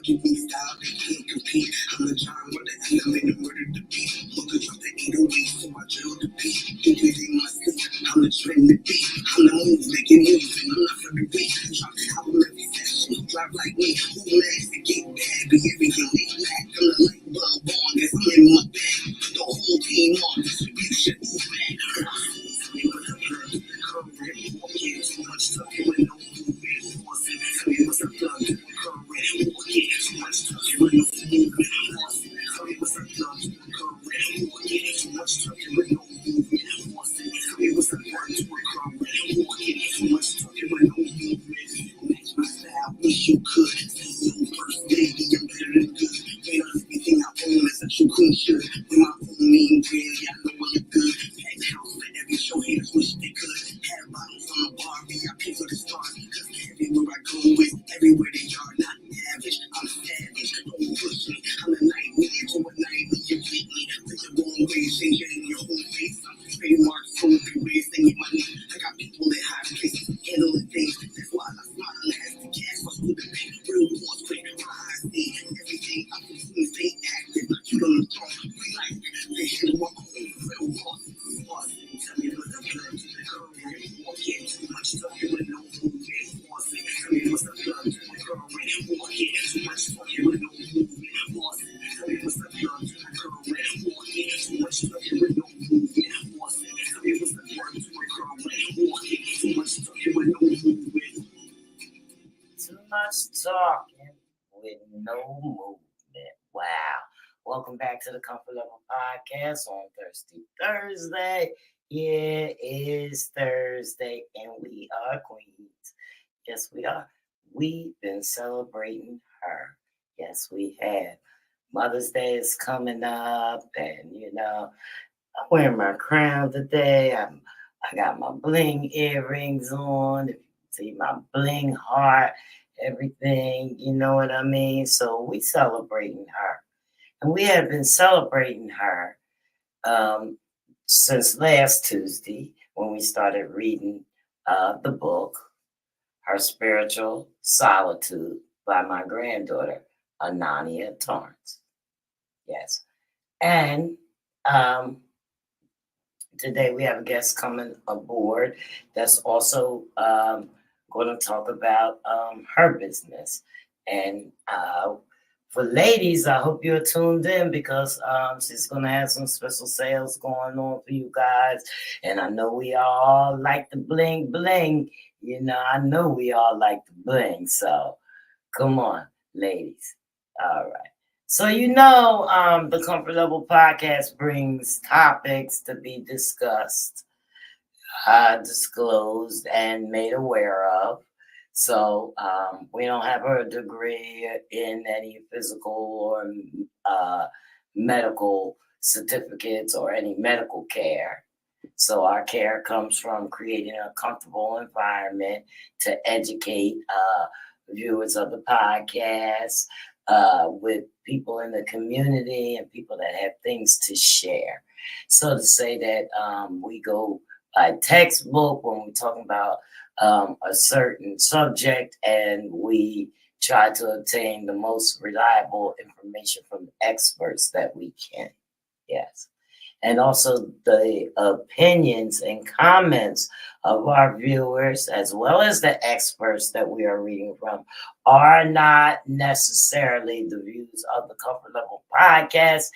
give me style, they can't compete. I'm the John with the element of murder the beat. Look at the 808, so I drill the beat. Think it ain't my sleep, I'm the trend the beat. I'm the move, making moves, and I'm not for the weak. Drop the album every session, drive like me. Who last to get bad, be everything they lack. I'm the light bulb on, guess I'm in my bag. The whole team on distribution, move back. Tell me what's up, girl, do the current. Walking too much talking with no movement. Tell me what's up, girl, do the current. Walking too much talking with no movement. Tell me what's up, girl, do the current. Walking too much talking with no movement. Tell me what's up, girl, do the current. Walking too much talking with no movement. Match my style, wish you could. See you first, baby, I'm better than good. Ain't everything I own is that you couldn't should. With my own mean really, I know I look good. Packed house for every show, haters wish they could. Have bottles on the bar, VIP for the stars. Cause everywhere I go is everywhere they are. Not average, I'm savage. Don't push me, I'm a nightmare to a nightmare. You get me, take the wrong way, change it in your whole face. I'm trademark, so everywhere, singing my name. I got people that high places, handling things. That's why I smile and has the cash, what's with the bank. Real wars, quick, my eyes see everything. I'm confused, stay active, like you on the throne. We like, they handle my own real boss. Tell me what's up, girl, to the current. Walking too much talking with no movement. Tell me what's up, girl, to the current. Walking too much talking with no movement. Tell me what's up, girl, to the current. Walking too much talking with no movement. Tell me what's up, girl, to the current. Walking too much talking with no movement. Too much talking with no movement. Wow. Welcome back to the Comfort Level Podcast on Thursday. Yeah, it is Thursday, and we are queens. Yes, we are. We've been celebrating her. Yes, we have. Mother's Day is coming up, and I'm wearing my crown today. I got my bling earrings on. If you see my bling heart, everything, you know what I mean? So we celebrating her. And we have been celebrating her since last Tuesday when we started reading the book, Her Spiritual Solitude by my granddaughter, Anania Torrance. Yes. And today we have a guest coming aboard that's also going to talk about her business. And for ladies, I hope you're tuned in because she's going to have some special sales going on for you guys. And I know we all like the bling bling. I know we all like the bling. So come on, ladies. All right. So, the Comfort Level Podcast brings topics to be discussed, disclosed, and made aware of. So, we don't have a degree in any physical or medical certificates or any medical care. So, our care comes from creating a comfortable environment to educate viewers of the podcast, with people in the community and people that have things to share. So to say that we go by textbook when we're talking about a certain subject, and we try to obtain the most reliable information from experts that we can. Yes. And also the opinions and comments of our viewers, as well as the experts that we are reading from, are not necessarily the views of the Comfort Level Podcast.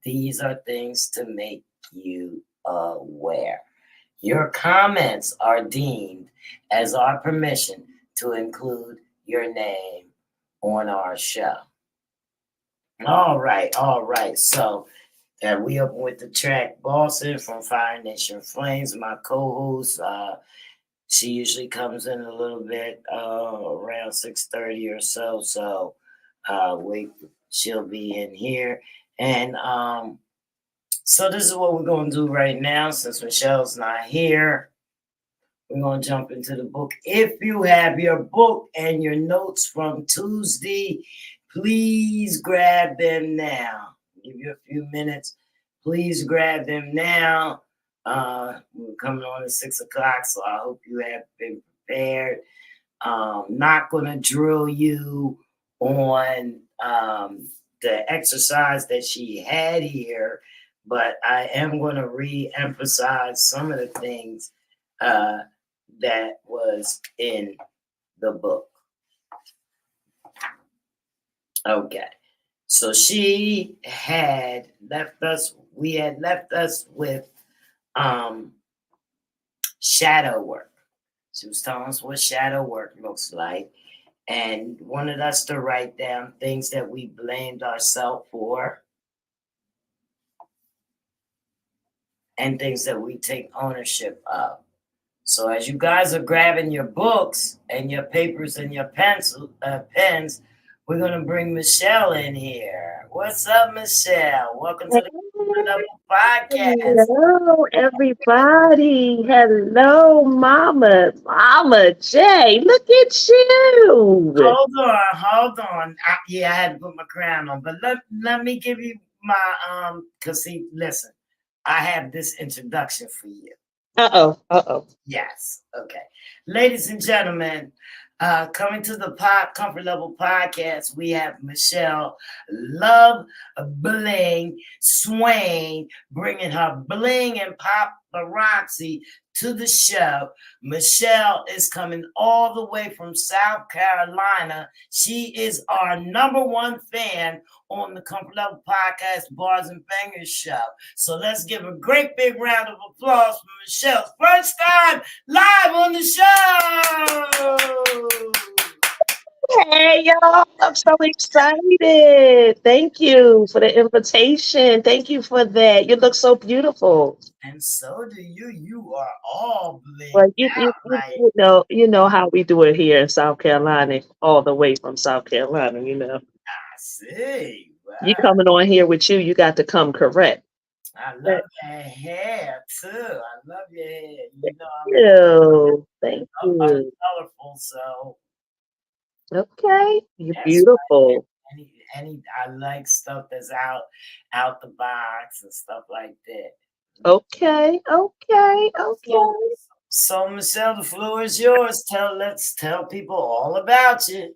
These are things to make you aware. Your comments are deemed as our permission to include your name on our show. All right. So, and we open with the track Boston from Fire Nation Flames. My co-host, she usually comes in a little bit around 6:30 or so. So she'll be in here. And so this is what we're going to do right now. Since Michelle's not here, we're going to jump into the book. If you have your book and your notes from Tuesday, please grab them now. Give you a few minutes. Please grab them now. We're coming on at 6 o'clock, so I hope you have been prepared. Not going to drill you on um, the exercise that she had here, but I am going to re-emphasize some of the things uh, that was in the book. Okay. So she had left us, we had left us with um, shadow work. She was telling us what shadow work looks like and wanted us to write down things that we blamed ourselves for and things that we take ownership of. So as you guys are grabbing your books and your papers and your pens, we're gonna bring Michelle in here. What's up, Michelle? Welcome to the Level Podcast. Hello, everybody. Hello, Mama. Mama J. Look at you. Hold on. Yeah, I had to put my crown on, but let me give you my cause see, listen, I have this introduction for you. Uh-oh. Uh-oh. Yes. Okay. Ladies and gentlemen, coming to the Comfort Level Podcast, we have Michelle Love Bling Swain bringing her bling and paparazzi to the show. Michelle is coming all the way from South Carolina. She is our #1 fan on the Comfort Level Podcast Bars and Bangers show. So let's give a great big round of applause for Michelle's first time live on the show. Hey, y'all. I'm so excited. Thank you for the invitation. Thank you for that. You look so beautiful. And so do you. You are all Well, blinged you, you, out. you, Like, you know how we do it here in South Carolina, all the way from South Carolina, you know. I see. You Wow. coming on here with you got to come correct. I love your hair too. I love your hair. You know, Thank I'm you. colorful, so Okay, you're that's right. beautiful. Any I like stuff that's out the box and stuff like that. Okay, okay, So okay. so Michelle, the floor is yours. Let's tell people all about you.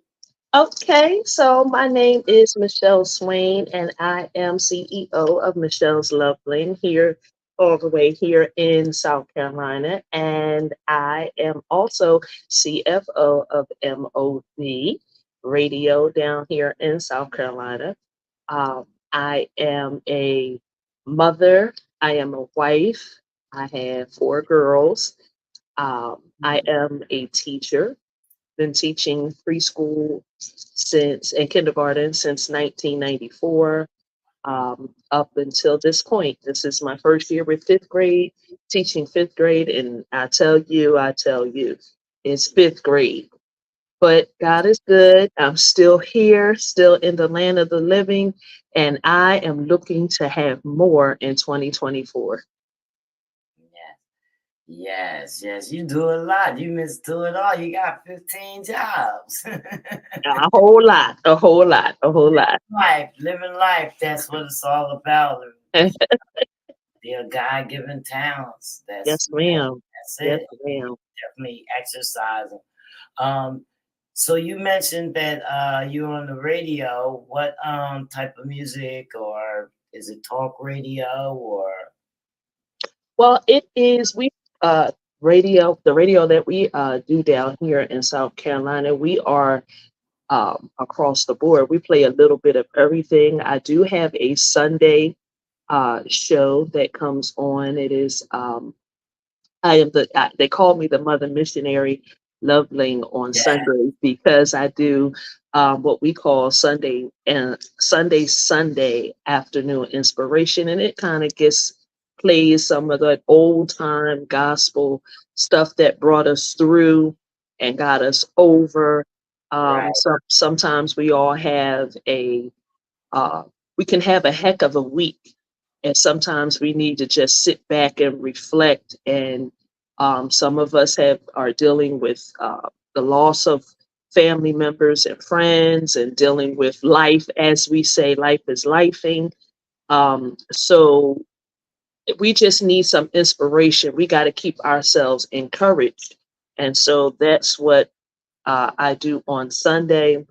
Okay, so my name is Michelle Swain, and I am CEO of Michelle's LOVEBLING here, all the way here in South Carolina. And I am also CFO of MOV Radio down here in South Carolina. I am a mother, I am a wife, I have 4 girls. I am a teacher, been teaching preschool since and kindergarten since 1994 up until this point. This is my first year with fifth grade, teaching fifth grade, and I tell you, it's fifth grade. But God is good. I'm still here, still in the land of the living, and I am looking to have more in 2024. Yes, yes. You do a lot. You must do it all. You got 15 jobs. A whole lot, a whole lot, a whole lot. Living life. That's what it's all about. Their God-given talents. Yes, ma'am. That's Yes, it. ma'am. Definitely exercising. Um, so you mentioned that you're on the radio. What type of music, or is it talk radio, or Well, it is we radio the radio that we do down here in South Carolina. We are across the board. We play a little bit of everything. I do have a Sunday show that comes on. It is they call me the mother missionary loveling on yeah, Sundays because I do what we call Sunday afternoon inspiration, and it kind of gets plays some of the old time gospel stuff that brought us through and got us over. right, Sometimes we all have uh, we can have a heck of a week, and sometimes we need to just sit back and reflect. And some of us are dealing with the loss of family members and friends, and dealing with life, as we say, life is lifing. So we just need some inspiration. We got to keep ourselves encouraged, and so that's what I do on Sunday.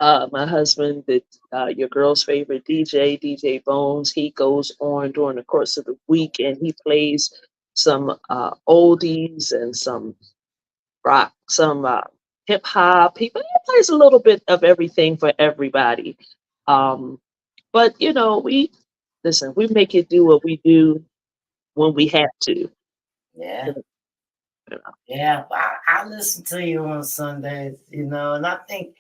My husband, your girl's favorite DJ, DJ Bones, he goes on during the course of the week and he plays some oldies and some rock, some hip hop. He plays a little bit of everything for everybody. Um, but you know, we make it do what we do when we have to. You Yeah. know. Yeah. I listen to you on Sundays, and I think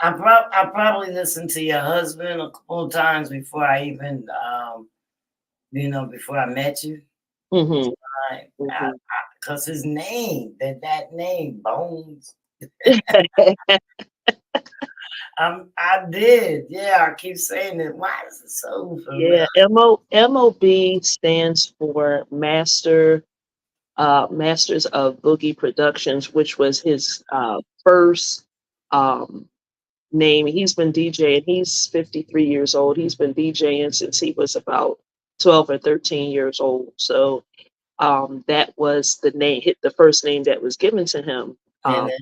I probably listened to your husband a couple of times before I even, before I met you. Mm-hmm, Right. mm-hmm. Because his name, that name, Bones. I did. Yeah, I keep saying it. Why is it so Yeah, familiar? MOB stands for Masters of Boogie Productions, which was his first um, name. He's been DJing. He's 53 years old. He's been DJing since he was about 12 or 13 years old. So that was the name, hit the first name that was given to him, And then,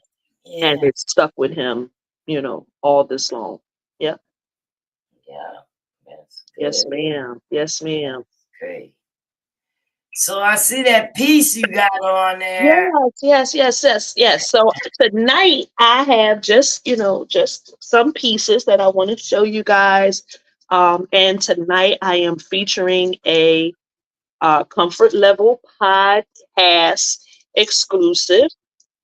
and yeah, it stuck with him, all this long. Yeah. yeah, that's Yes, good. ma'am. Yes, ma'am. Great. So I see that piece you got on there. Yes. So tonight I have just some pieces that I want to show you guys. And tonight I am featuring a comfort level podcast exclusive.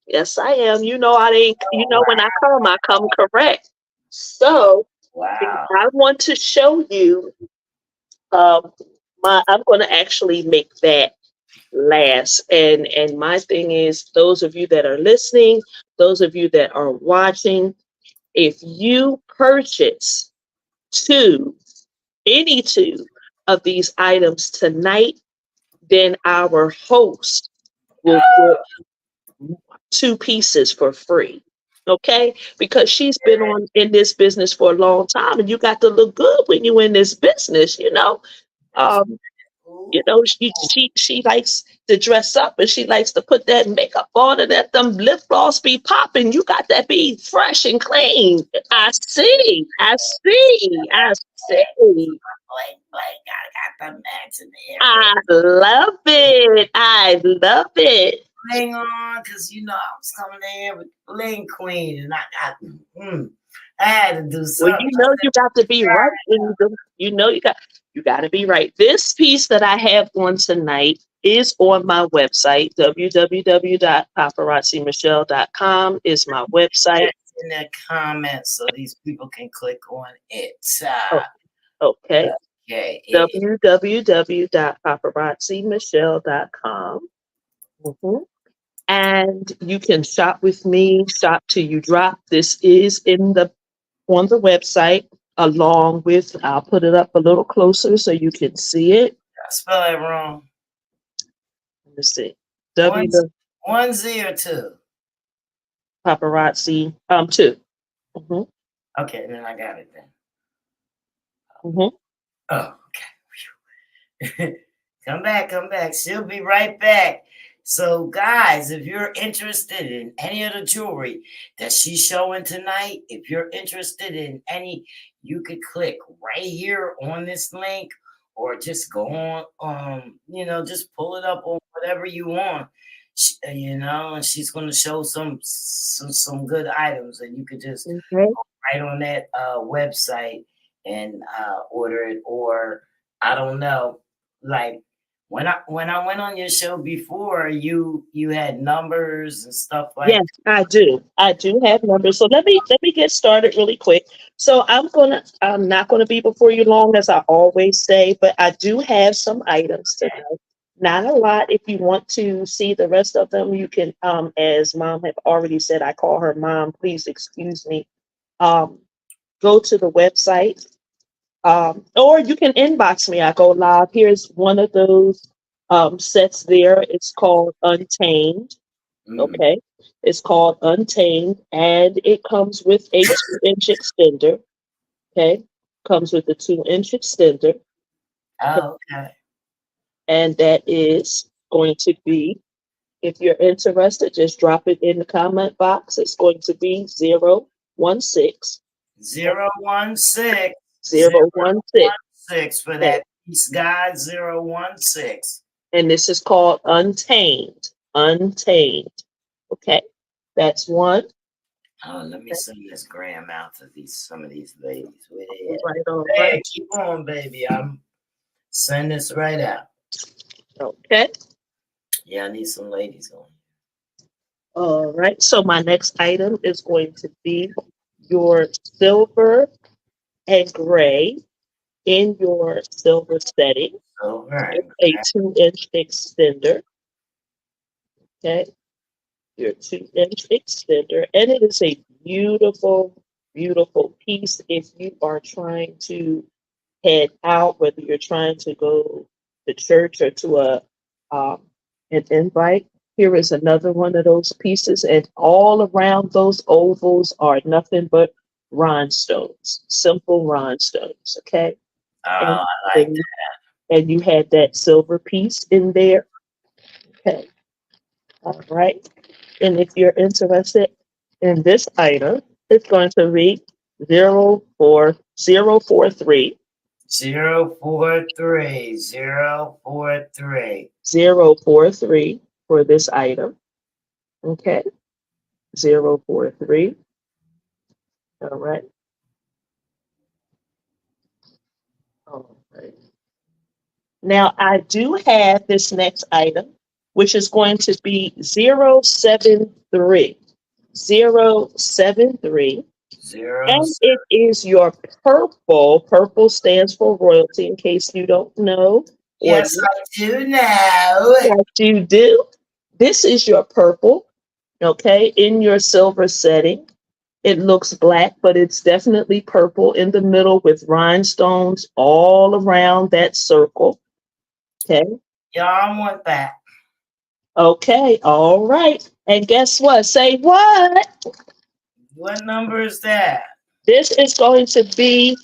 Yes, I am. When I come correct. So Wow. I want to show you um I'm going to actually make that last. And my thing is, those of you that are listening, those of you that are watching, if you purchase two, any two of these items tonight, then our host will get two pieces for free. Okay, because she's been on in this business for a long time, and you got to look good when you in this business. That's Um, cool. she likes to dress up and she likes to put that makeup on and let them lip gloss be popping. You got that be fresh and clean. I see. Blink, blink. I got the match and everything. I love it. I love it. Bling on, because I was coming in here with Bling Queen, and I had to do Well, something. you got to be right. When you got to be right. This piece that I have on tonight is on my website. www.paparazzimichelle.com is my website. That's in the comments so these people can click on it. Oh, okay. Okay. www.paparazzimichelle.com. Mhm. And you can shop with me, shop till you drop. This is on the website, along with, I'll put it up a little closer so you can see it. I spell it wrong. Let me see. One, W the one Z or two. paparazzi 2. Hmm. Okay, then I got it then. Hmm. Oh, okay. Come back, come back. She'll be right back. So, guys, if you're interested in any of the jewelry that she's showing tonight, if you're interested in any, you could click right here on this link, or just go on, just pull it up on whatever you want, and she's going to show some good items, and you could just Okay. right on that website and order it, or I don't know, like when I went on your show before, you had numbers and stuff like Yes, I do. I do have numbers. So let me get started really quick. So I'm not gonna be before you long, as I always say, but I do have some items tonight. Not a lot. If you want to see the rest of them, you can, as mom have already said, I call her mom, please excuse me. Um, Go to the website. Or you can inbox me. I go live. Here's one of those sets there. It's called Untamed. mm, Okay. It's called Untamed, and it comes with a 2-inch extender. Okay. Comes with a 2-inch extender. Okay. oh, okay. And that is going to be, if you're interested, just drop it in the comment box. It's going to be 016 016 016. 016 for Okay. that peace guide 016. And this is called Untamed. Untamed. Okay. That's one. Oh, let me send this gram out to some of these ladies. Where they All at? right, all Hey, right. keep on, baby. I'm sending this right out. Okay. Yeah, I need some ladies on. All right. So my next item is going to be your silver and gray in your silver setting. Over. It's a 2-inch extender. Okay. Your 2-inch extender. And it is a beautiful, beautiful piece if you are trying to head out, whether you're trying to go to church or to um, an invite. Here is another one of those pieces, and all around those ovals are nothing but rhinestones, simple rhinestones. Okay, Oh, and I like and, and you had that silver piece in there. Okay, all right. And if you're interested in this item, it's going to read 04043 043 043. 043 for this item. Okay, 043. All right. All right. Now I do have this next item, which is going to be 073. 073. 0. And it is your purple. Purple stands for royalty, in case you don't know. Or Yes, I do know. yes, you do. This is your purple, okay, in your silver setting. It looks black, but it's definitely purple in the middle with rhinestones all around that circle. Okay. Y'all want that. Okay. All right. And guess what? Say what? What number is that? This is going to be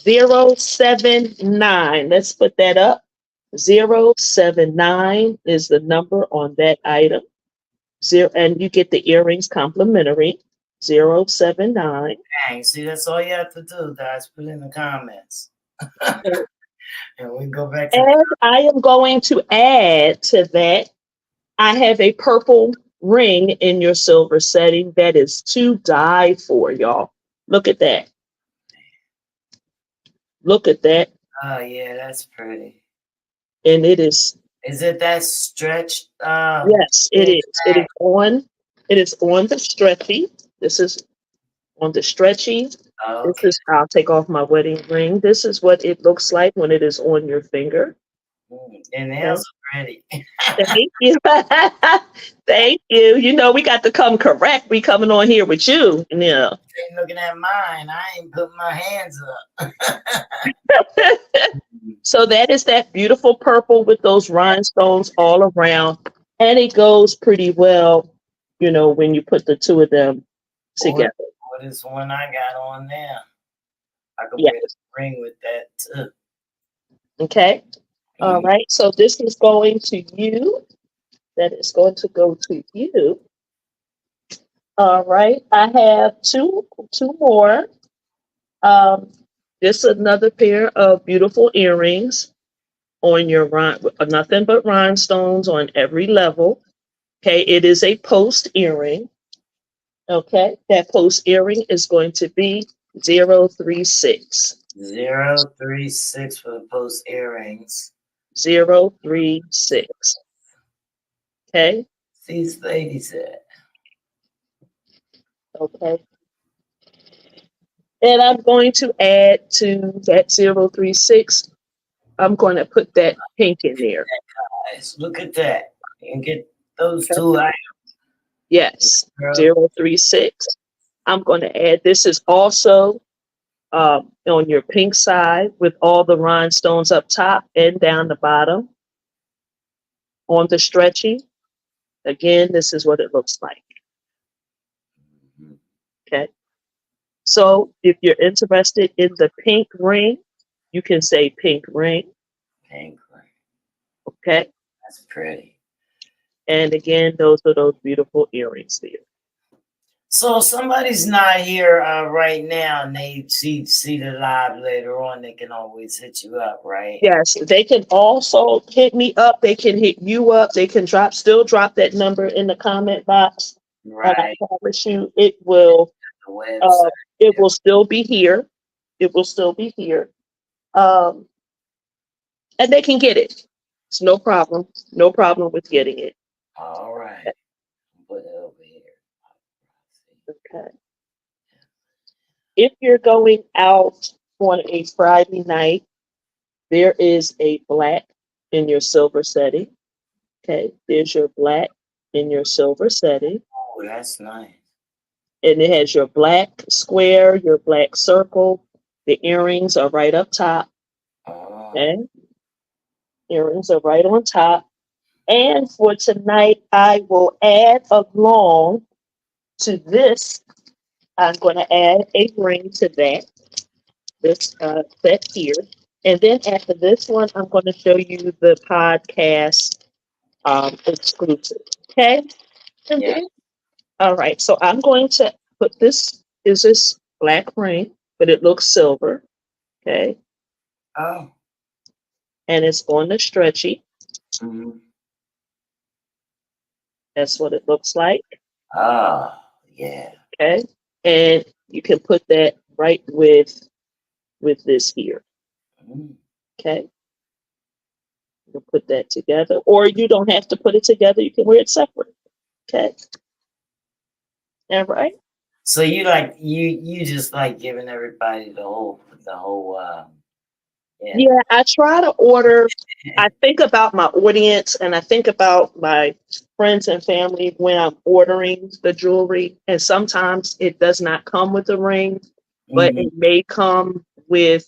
079. Let's put that up. 079 is the number on that item. And you get the earrings complimentary. 079. Dang, see, that's all you have to do, guys. Put in the comments. And we go back to the. And I am going to add to that, I have a purple ring in your silver setting that is to die for, y'all. Look at that. Look at that. Oh, yeah, that's pretty. And it is, Is it that stretched? yes, it is. It is on the stretchy. This is on the stretchy. This Okay. is, I'll take off my wedding ring. This is what it looks like when it is on your finger. And Okay. nails are pretty. Thank you. Thank you. You know, we got to come correct. We coming on here with you. Yeah. Ain't looking at mine. I ain't putting my hands up. So that is that beautiful purple with those rhinestones all around. And it goes pretty well, you know, when you put the two of them together. What is one I got on there? I could Yeah. wear a ring with that too. Okay. All right. So this is going to you. That is going to go to you. All right. I have two more. Just another pair of beautiful earrings on your nothing but rhinestones on every level. Okay, it is a post earring. Okay, that post earring is going to be 036. 036 for the post earrings. 036. Okay. These ladies at. Okay. And I'm going to add to that 036. I'm going to put that pink in there. Guys, look at that. You can get those two items. Yes, Girl. 036. I'm going to add, this is also on your pink side with all the rhinestones up top and down the bottom. On the stretchy, again, this is what it looks like. Okay. So if you're interested in the pink ring, you can say pink ring. Pink ring. Okay. That's pretty. And again, those are those beautiful earrings there. So if somebody's not here right now and they see the live later on, they can always hit you up, right? Yes, they can also hit me up. They can hit you up. They can still drop that number in the comment box. And I Right. promise you, The website. uh, it will still be here. It will still be here. Um, and they can get it. It's no problem. No problem with getting it. All right. Put it over here. Okay. If you're going out on a Friday night, there is a black in your silver setting. Okay. There's your black in your silver setting. Oh, that's nice. And it has your black square, your black circle. The earrings are right up top. Oh. Okay. Earrings are right on top. And for tonight, I will add along to this. I'm going to add a ring to this set here. And then after this one, I'm going to show you the podcast exclusive. Okay? Yeah. All right. So I'm going to put this black ring, but it looks silver. Okay. Oh. And it's on the stretchy. Mm-hmm. That's what it looks like. Oh, yeah. Okay. And you can put that right with this here. Mm. Okay. You put that together, or you don't have to put it together. You can wear it separate. Okay. All right. So you just like giving everybody the whole yeah. Yeah, I try to order. I think about my audience and I think about my friends and family when I'm ordering the jewelry. And sometimes it does not come with a ring, but Mm-hmm. it may come with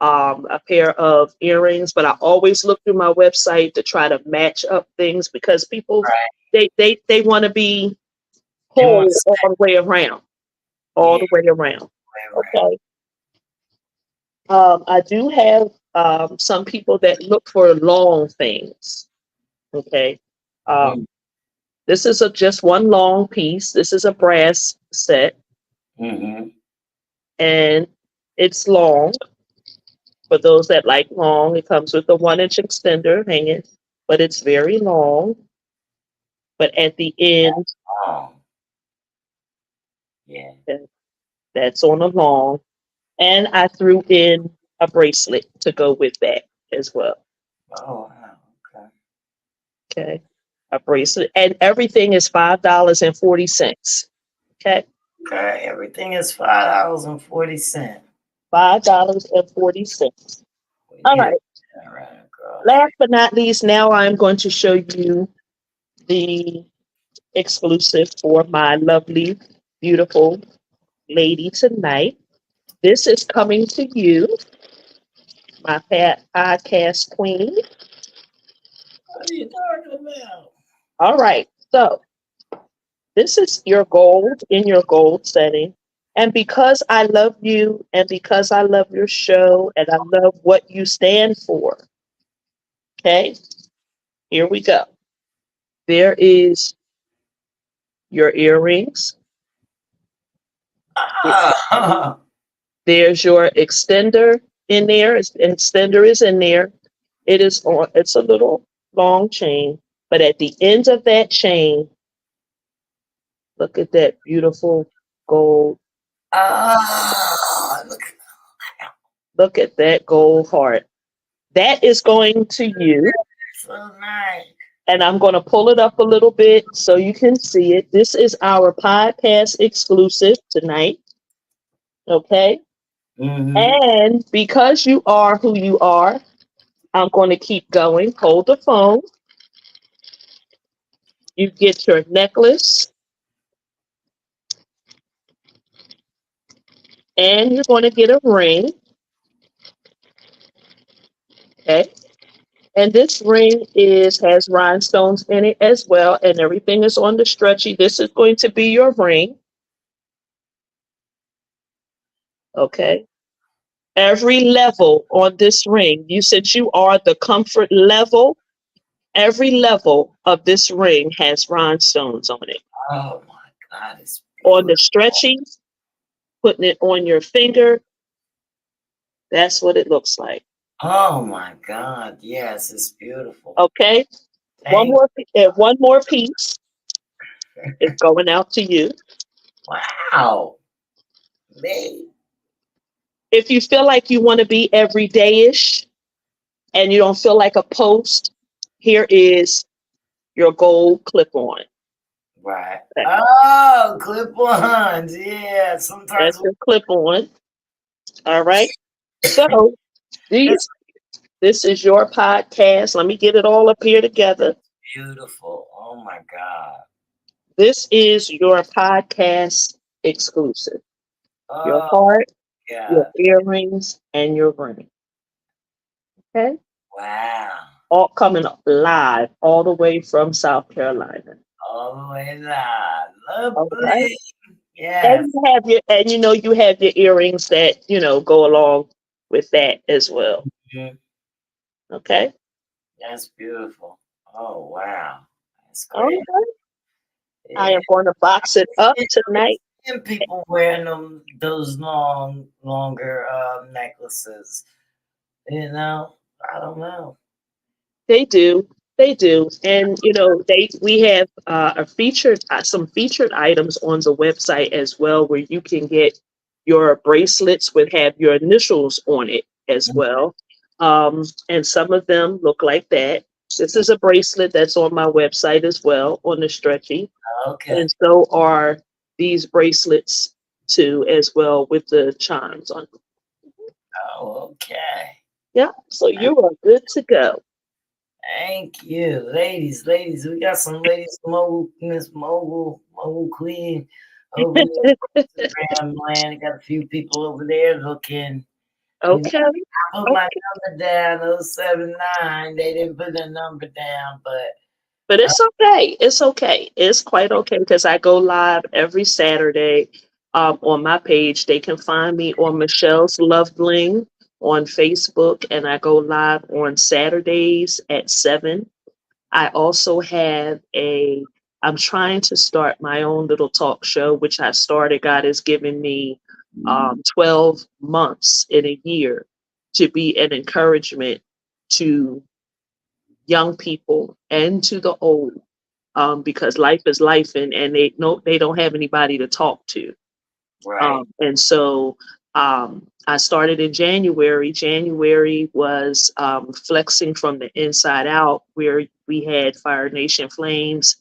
a pair of earrings. But I always look through my website to try to match up things because people Right. they want to be They want whole to all the way around, all yeah, the way around. way around. Okay. I do have some people that look for long things. Okay. Um, Mm. this is just one long piece. This is a brass set, Mm-hmm. and it's long. For those that like long, it comes with a 1 inch extender hanging, but it's very long. But at the end, Oh. Yeah. that's on a long. And I threw in a bracelet to go with that as well. Oh wow. Okay. Okay. A bracelet. And everything is $5.40. Okay. Okay. Everything is $5.40. $5.40. We All hit right. that right across. Last but not least, now I'm going to show you the exclusive for my lovely, beautiful lady tonight. This is coming to you, my podcast queen. What are you talking about? All right. So this is your gold in your gold setting. And because I love you and because I love your show and I love what you stand for, okay, here we go. There is your earrings. Ah. There's your extender in there. Extender is in there. It is on. It's a little long chain, but at the end of that chain, look at that beautiful gold. Ah. Look. Look at that gold heart. That is going to you, So nice. and I'm going to pull it up a little bit so you can see it. This is our podcast exclusive tonight. Okay. Mm-hmm. And because you are who you are, I'm going to keep going. Hold the phone. You get your necklace, and you're going to get a ring. Okay. And this ring has rhinestones in it as well, and everything is on the stretchy. This is going to be your ring. Okay. Every level on this ring, since you are the comfort level, every level of this ring has rhinestones on it. Oh my God, it's On the stretchy, putting it on your finger, that's what it looks like. Oh my God. Yes, it's beautiful. Okay? One Thank more and one more piece is going out to you. Wow. Me. If you feel like you want to be everyday-ish and you don't feel like a post, here is your gold clip-on. Right. Oh, clip-ons. Yeah. That's Sometimes your clip-on. All right. So it's these this is your podcast. Let me get it all up here together. beautiful. Oh my God. This is your podcast exclusive. Your Oh heart, your God. earrings, and your ring. Okay? Wow. All coming up live all the way from South Carolina. All the way live. Love All right. Bling. Yes. And you have your earrings that, go along with that as well. Mhm. Okay? That's beautiful. Oh wow. That's All great. right. I Yeah. am going to box it up You know, tonight. seeing people wearing those longer necklaces. I don't know. They do. They do. And we have some featured items on the website as well where you can get your bracelets with have your initials on it as well. And some of them look like that. This is a bracelet that's on my website as well on the stretchy. Okay. And so are these bracelets too as well with the chimes on. Oh, okay. Yeah. So you are good to go. Thank you, ladies. Ladies, we got some ladies, Miss Mogul Queen over there. Instagram land. Got a few people over there looking. Okay. I put my number down, 079. They didn't put the number down, but But it's okay. It's okay. It's quite okay because I go live every Saturday on my page. They can find me on Michelle's Love Bling on Facebook, and I go live on Saturdays at 7. I also have I'm trying to start my own little talk show, which I started. God has given me 12 months in a year to be an encouragement to young people and to the old, because life is life, and they don't have anybody to talk to. right. And so I started in January. January was flexing from the inside out, where we had Fire Nation Flames.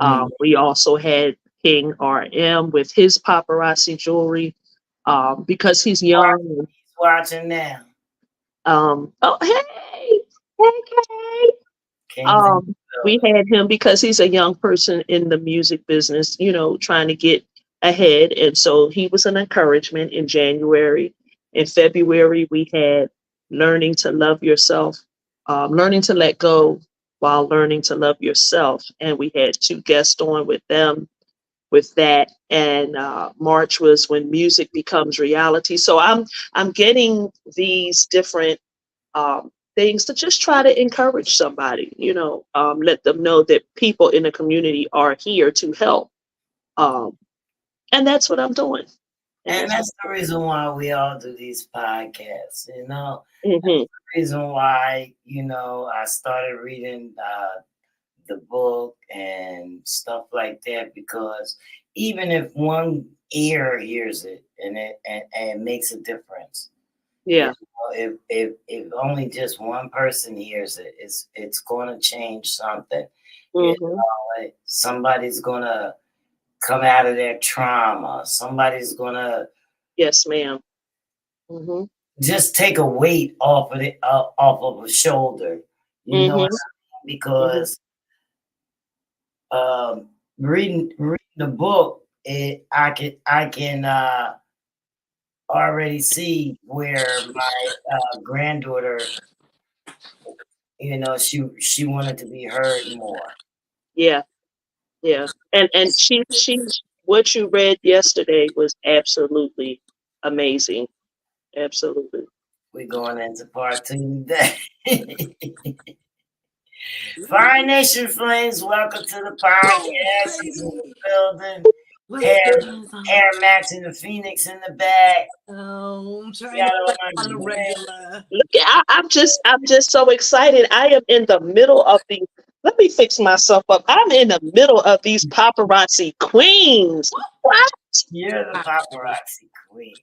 Mm. We also had King RM with his paparazzi jewelry, because he's young. He's watching now. Oh, hey, hey. King's in the Um, we building. had him because he's a young person in the music business, trying to get ahead. And so he was an encouragement in January. In February, we had learning to love yourself, learning to let go while learning to love yourself. And we had 2 guests on with them with that. And March was when music becomes reality. So I'm getting these different things to just try to encourage somebody, let them know that people in the community are here to help. Um, and that's what I'm doing. And And that's that's the reason why we all do these podcasts, hmm reason why, I started reading the book and stuff like that, because even if one ear hears it and it makes a difference, yeah. if only just one person hears it, it's going to change something. hmm Somebody's going to come out of their trauma. Somebody's going to Yes, ma'am. hmm just take a weight off of a shoulder. You know what hmm I mean? hmm Because reading the book, I can already see where my granddaughter, she wanted to be heard more. Yeah, yeah. And she what you read yesterday was absolutely amazing. Absolutely. We're going into part 2 today. Fire Nation Flames, welcome to the podcast. He's in the building. Hair matching the phoenix in the back. I'm trying Yeah, to on the regular. Look, I'm just so excited. I am in the middle of the. Let me fix myself up. I'm in the middle of these paparazzi queens. What? You're the paparazzi queen.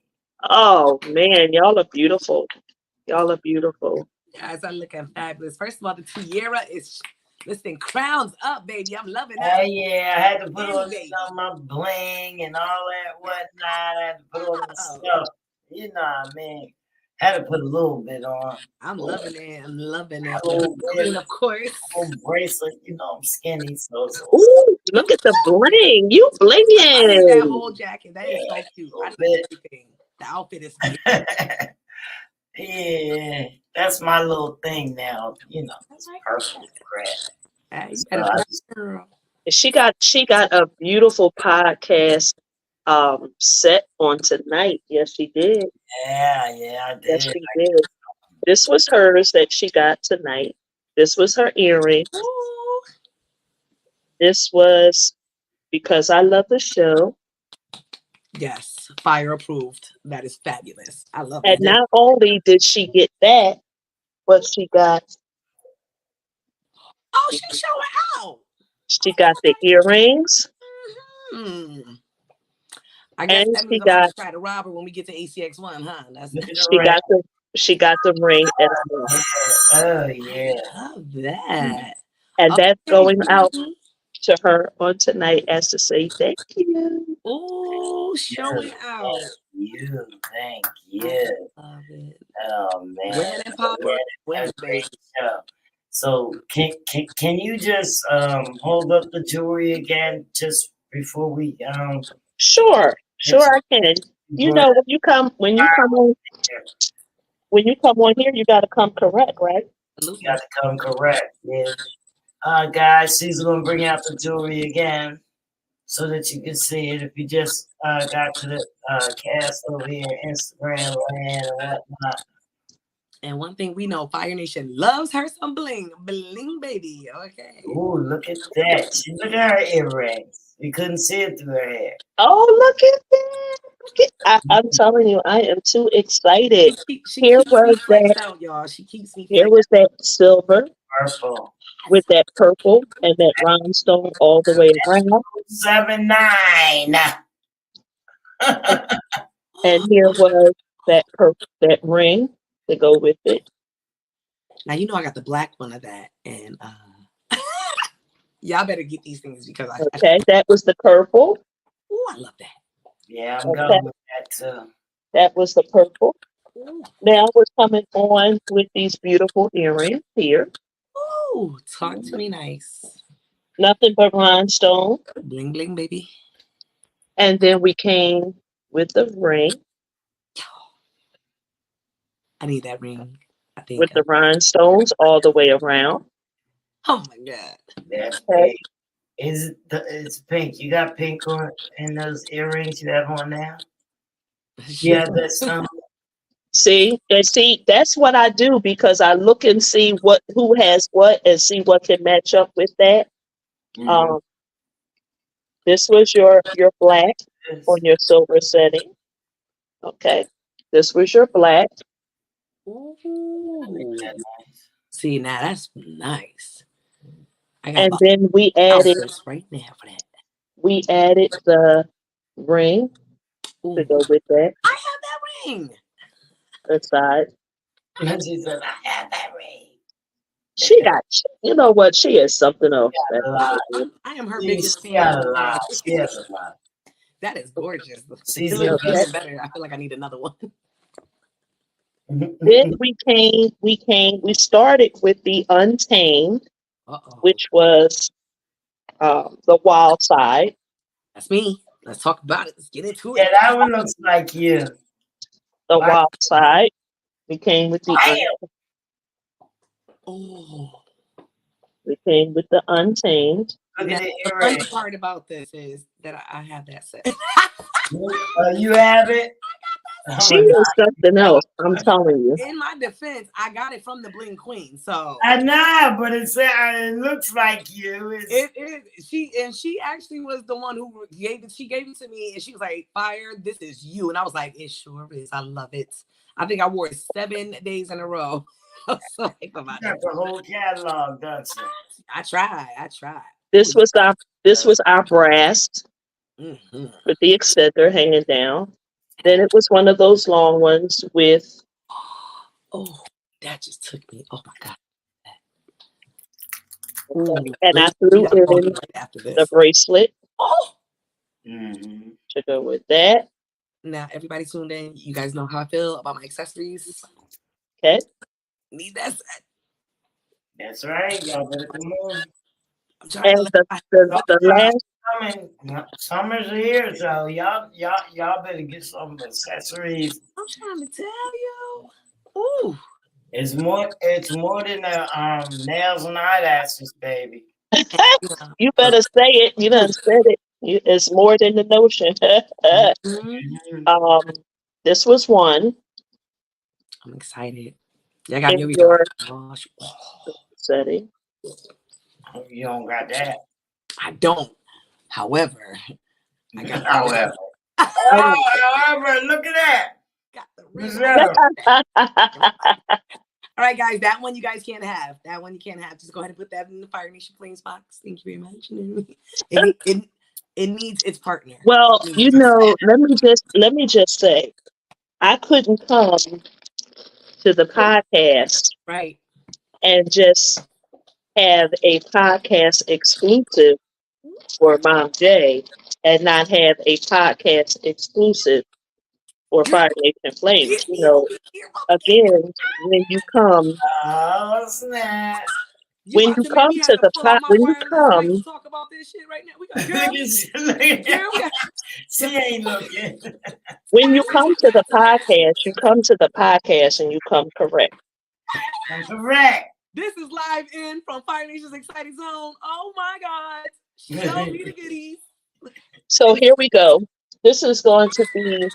Oh man, y'all are beautiful. Y'all are beautiful. Guys are looking fabulous. First of all, the tiara is, listen, crowns up, baby. I'm loving Oh that. yeah, I had to put on my bling and all that whatnot. I had to put on the stuff. You know what I mean? Had to put a little bit on. I'm loving it. I'm loving it. Queen, of course. Bracelet. You know I'm skinny, so. Ooh, look at the bling. You I need that blinging. whole jacket. That is so cute. I love everything. The outfit is cute. Yeah, that's my little thing now. You know, it's purple crap. She got a beautiful podcast set on tonight. Yes, she did. Yeah, I did. Yes, she did. This was hers that she got tonight. This was her earring. Ooh. This was because I love the show. Yes, fire approved. That is fabulous. I love And it. not only did she get that, but she got. Oh, she showing out. She got the earrings. Mm-hmm. I guess that means I'm gonna try to rob her when we get to ACX1, huh? She got the ring as well. Oh yeah, I love that. And that's going out to her on tonight as to say thank you. Oh, showing out. Thank you. I love it. Oh man, Women and Papa, women, baby. So can you just hold up the jewelry again just before we Sure I can. You know when you come on here, you gotta come correct, right? You got to come correct, yeah. Guys, she's gonna bring out the jewelry again so that you can see it. If you just got to the cast over here, Instagram land and whatnot. And one thing we know, Fire Nation loves her some bling. Bling, baby. Okay. Ooh, look at that. Look at her earrings. You couldn't see it through her hair. Oh, look at that. I'm telling you, I am too excited. Here was that, out, y'all. She keeps me here was that silver. Purple. With that purple and that rhinestone all the way around. 7-9. And here was that ring to go with it. Now you know I got the black one of that, and y'all better get these things because that was the purple. Oh, I love that. Yeah, I'm going with that too. That was the purple. Now we're coming on with these beautiful earrings here. Oh, talk to me nice. Nothing but rhinestone. Bling, bling, baby. And then we came with the ring. I need that ring. I think with the rhinestones all the way around. Oh my God. That's pink. It's pink. You got pink on in those earrings you have on now? Yeah, that's See, that's what I do because I look and see who has what and see what can match up with that. Mm-hmm. This was your black on your silver setting. Okay. This was your black. Ooh. See, now that's nice. And then we added right now for that. We added the ring to go with that. I have that ring. The side. She said, I have that ring. She got, you know what? She is something else. I am her biggest fan. She has a lot. That is gorgeous. She's even better. I feel like I need another one. Then we started with the Untamed, which was the wild side. That's me. Let's talk about it. Let's get into it. Yeah, that one looks like you. The wild side. We came with the We came with the Untamed. The funny part about this is that I have that set. You have it? She is something else. I'm telling you. In my defense, I got it from the Bling Queen. So I know, but it looks like you. She actually was the one who gave it. She gave it to me, and she was like, "Fire, this is you." And I was like, "It sure is. I love it." I think I wore it 7 days in a row. I was so hype about got it. the whole catalog, don't you? I tried. This was our brass with the extender hanging down. Then it was one of those long ones with. Oh, that just took me. Oh my God. And I threw in after this. the bracelet Oh. to go with that. Now, everybody tuned in. You guys know how I feel about my accessories. Okay. Need that set. That's right. Y'all better come on. I'm trying And to the last. Summer's here, so y'all better get some accessories. I'm trying to tell you. Ooh. It's more than the nails and eyelashes, baby. You better say it. You done said it. It's more than the notion. This was one. I'm excited. Y'all got in your setting. You don't got that. I don't. However, I got. However, look at that. Got the ring. All right, guys, that one you guys can't have. That one you can't have. Just go ahead and put that in the Fire Nation Flames box. Thank you very much. It needs its partner. Well, you know, let me just say, I couldn't come to the podcast right and just have a podcast exclusive for Mom J and not have a podcast exclusive for Fire Nation Flames. You know, again, when you come, snap. When you come to the pot, when you come, talk about this shit right now. We got she ain't looking. When you come to the podcast and you come correct. I'm correct. This is live in from Fire Nation's Exciting Zone. Oh my God. Show me the goodies. So here we go. This is going to be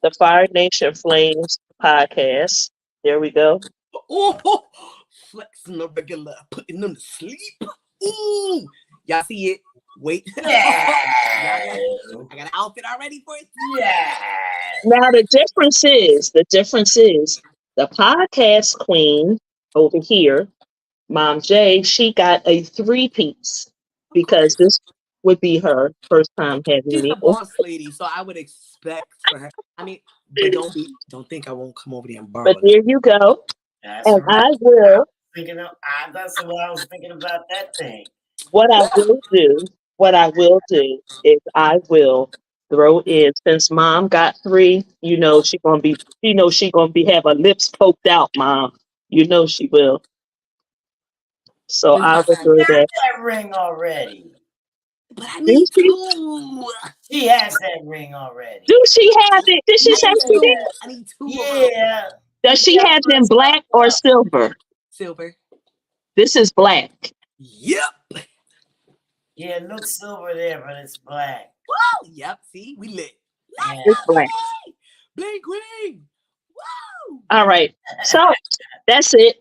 the Fire Nation Flames podcast. There we go. Oh, flexing the regular, putting them to sleep. Ooh, y'all see it? Wait. I got an outfit already for it. Yeah. Now the difference is the podcast queen over here, Mom J, she got a 3-piece because this would be her first time having She's me. a boss lady, so I would expect for her. I mean, but don't think I won't come over there and borrow. But there you go. That's and right. I will. That's what I was thinking about that thing. What I will do is I will throw in, since Mom got 3, you know she gonna be have her lips poked out, Mom. You know she will. So I will throw that ring already. But I need 2. She has that ring already. Do she have it? Did she say she did? I need 2. Yeah. Does she have it in black or silver? Silver. This is black. Yep. Yeah, it looks silver there, but it's black. Woo! Yep. See, we lit. Yeah. It's black. Bling Queen. Woo! All right. So that's it.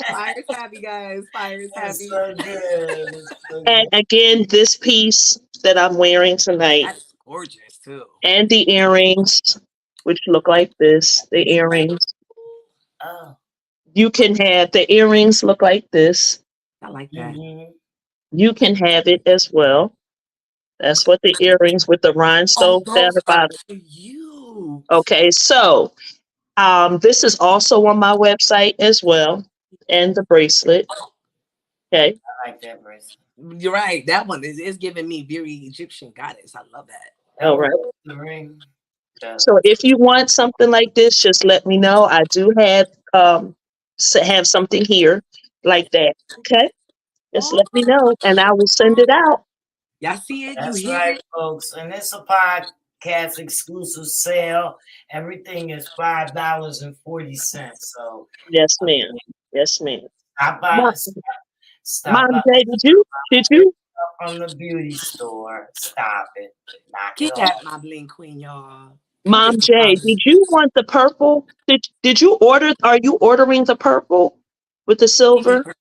Fire's happy, guys. Fire's happy. So good. And again, this piece that I'm wearing tonight. That's gorgeous too. And the earrings, which look like this. The earrings. Oh. You can have the earrings look like this. I like that. Mm-hmm. You can have it as well. That's what the earrings with the rhinestones down the bottom. You. Okay, so this is also on my website as well, and the bracelet. Okay. I like that bracelet. You're right. That one is giving me very Egyptian goddess. I love that. All right. The ring. So if you want something like this, just let me know. I do have something here like that. Okay. Just let me know, and I will send it out. Y'all see it? That's you hear right, it? folks. And it's a podcast exclusive sale. Everything is $5.40. So Yes, ma'am. Yes, ma'am. stop by. Mom, J, did you? from the beauty store. Stop it. Knock it Get off. at my bling queen, y'all. Come Mom get some J, did compliments. you want the purple? Did you order? Are you ordering the purple with the silver?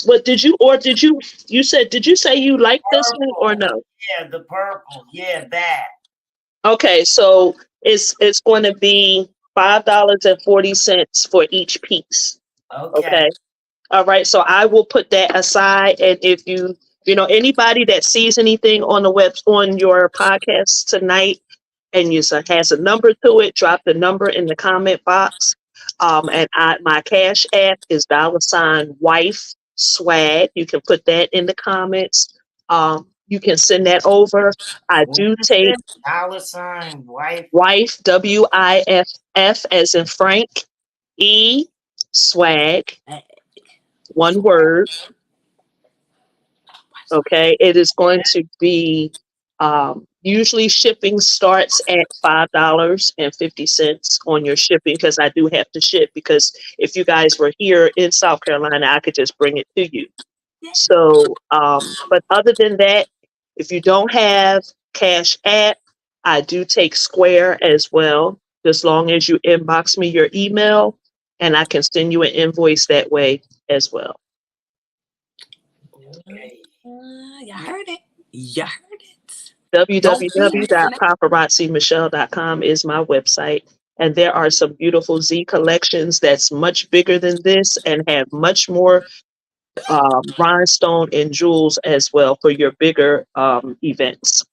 What did you or did you said? Did you say you like this one or Purple. no? Yeah, the purple. Yeah, that. Okay, so it's going to be $5.40 for each piece. Okay. Okay. All right. So I will put that aside. And if anybody that sees anything on the web on your podcast tonight and has a number to it, drop the number in the comment box. And my cash app is $wife swag. You can put that in the comments. You can send that over. I What do is take it? $wife. wife WIFF as in Frank swag, one word. Okay, it is going to be usually shipping starts at $5.50 on your shipping because I do have to ship because if you guys were here in South Carolina, I could just bring it to you. So, but other than that, if you don't have Cash App, I do take Square as well, as long as you inbox me your email and I can send you an invoice that way as well. Okay. You heard it. You heard it. www.paparazzimichelle.com is my website. And there are some beautiful Z collections that's much bigger than this and have much more rhinestone and jewels as well for your bigger events.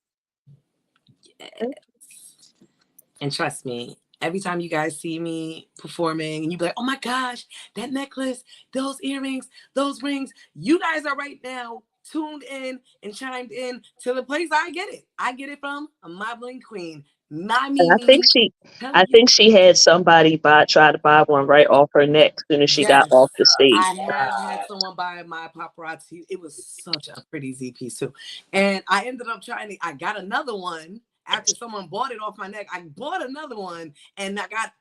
And trust me, every time you guys see me performing and you be like, oh my gosh, that necklace, those earrings, those rings, you guys are right now tuned in and chimed in to the place I get it. I get it from my bling queen, not And me. I think she had somebody try to buy one right off her neck as soon as she got Yes, off the stage. I have had someone buy my paparazzi. It was such a pretty Z piece too. And I ended up I got another one after someone bought it off my neck. I bought another one and I got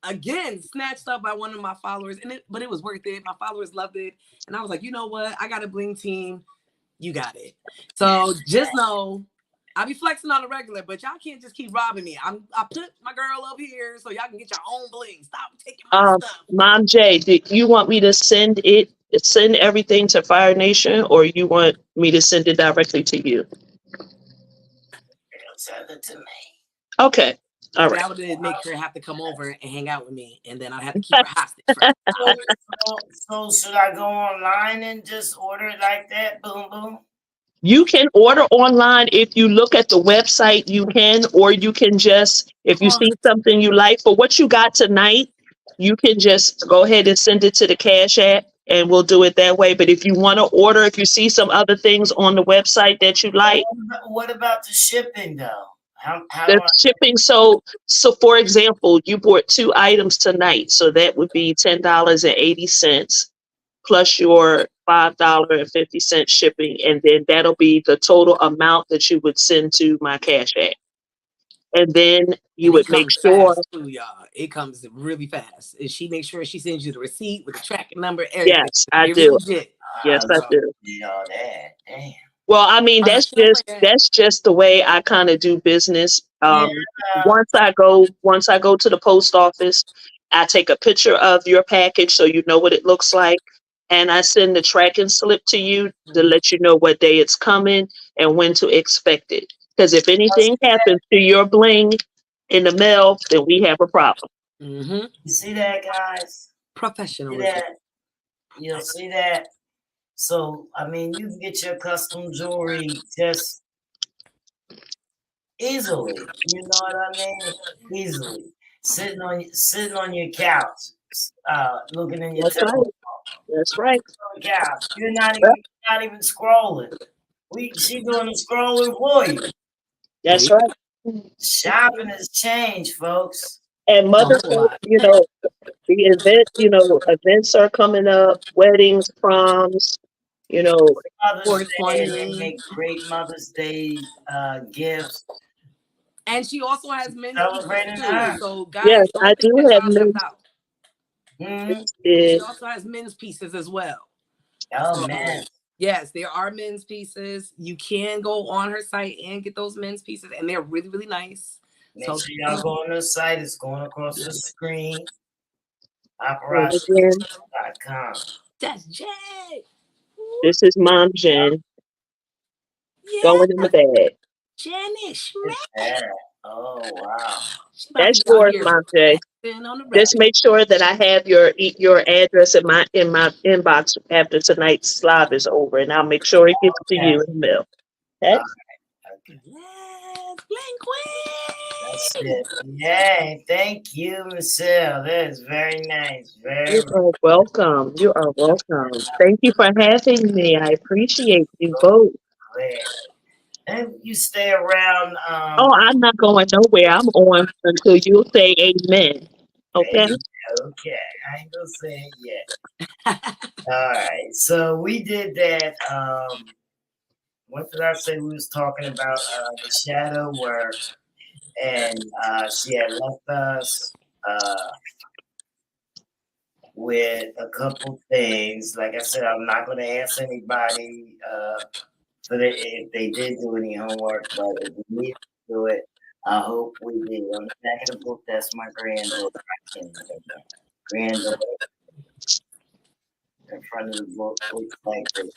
again snatched up by one of my followers. But it was worth it. My followers loved it. And I was like, you know what? I got a bling team. You got it. So just know I be flexing on a regular, but y'all can't just keep robbing me. I put my girl up here so y'all can get your own bling. Stop taking my stuff. Mom J, do you want me to send everything to Fire Nation or you want me to send it directly to you? Send it to me. Okay. All right. That would make her have to come over and hang out with me, and then I'd have to keep her hostage first. So should I go online and just order it like that? Boom, boom. You can order online. If you look at the website, you can, or you can just, if you see something you like, for what you got tonight, you can just go ahead and send it to the Cash App and we'll do it that way. But if you want to order, if you see some other things on the website that you like. What about the shipping though? How The do I shipping, so for example, you bought 2 items tonight, so that would be $10.80 plus your $5.50 shipping, and then that'll be the total amount that you would send to my Cash App. And then you And it would make comes sure. fast too, y'all. It comes really fast. And she makes sure she sends you the receipt with the tracking number, everything. Yes, I It's do. legit. Yes, I do. all that? Damn. Well, I mean, I'm that's like, just the way I kind of do business. Yeah. Once I go to the post office, I take a picture of your package so you know what it looks like, and I send the tracking slip to you to let you know what day it's coming and when to expect it. Because if anything happens to your bling in the mail, then we have a problem. You see that, guys? Professionalism. See that? You'll see that. So, I mean, you can get your custom jewelry just easily. You know what I mean? Easily. Sitting on your couch, looking in your That's right. telephone. That's right. On the couch. You're not even scrolling. She doing the scrolling for you. That's right. Shopping has changed, folks. And Mother's Day, the events are coming up, weddings, proms, Mother's Day, they make great Mother's Day gifts. And she also has men's Celebrating pieces too. her. So guys, yes, don't I think do that have y'all left men's. out. Mm-hmm. She also has men's pieces as well. Oh So man, Yes, there are men's pieces. You can go on her site and get those men's pieces, and they're really, really nice. Make So sure y'all go on the site. It's going across the screen. And again, Paparazzi.com. that's Jay. this is Mom Jen Yeah, going in the bag. Janet Schmidt. Yeah. Oh wow. She about to That's be out yours, here Mom J. dancing on the Just rap. make sure that I have your address in my inbox after tonight's live is over, and I'll make sure it gets to Okay. you in the mail. Okay? Okay. Yes, Bling That's Queen. it. Yay. Thank you, Michelle. That is very nice. Very You are welcome. You are welcome. Thank you for having me. I appreciate you both. clear. And you stay around. Oh, I'm not going nowhere. I'm on until you say amen. Okay? Okay. I ain't gonna say it yet. All right. So we did that. What did I say? We was talking about the shadow work, and she had left us with a couple things. Like I said, I'm not going to ask anybody if they did do any homework, but if we need to do it, I hope we did. On the back of the book, that's my granddaughter. I can't remember. Granddaughter in front of the book looks like this.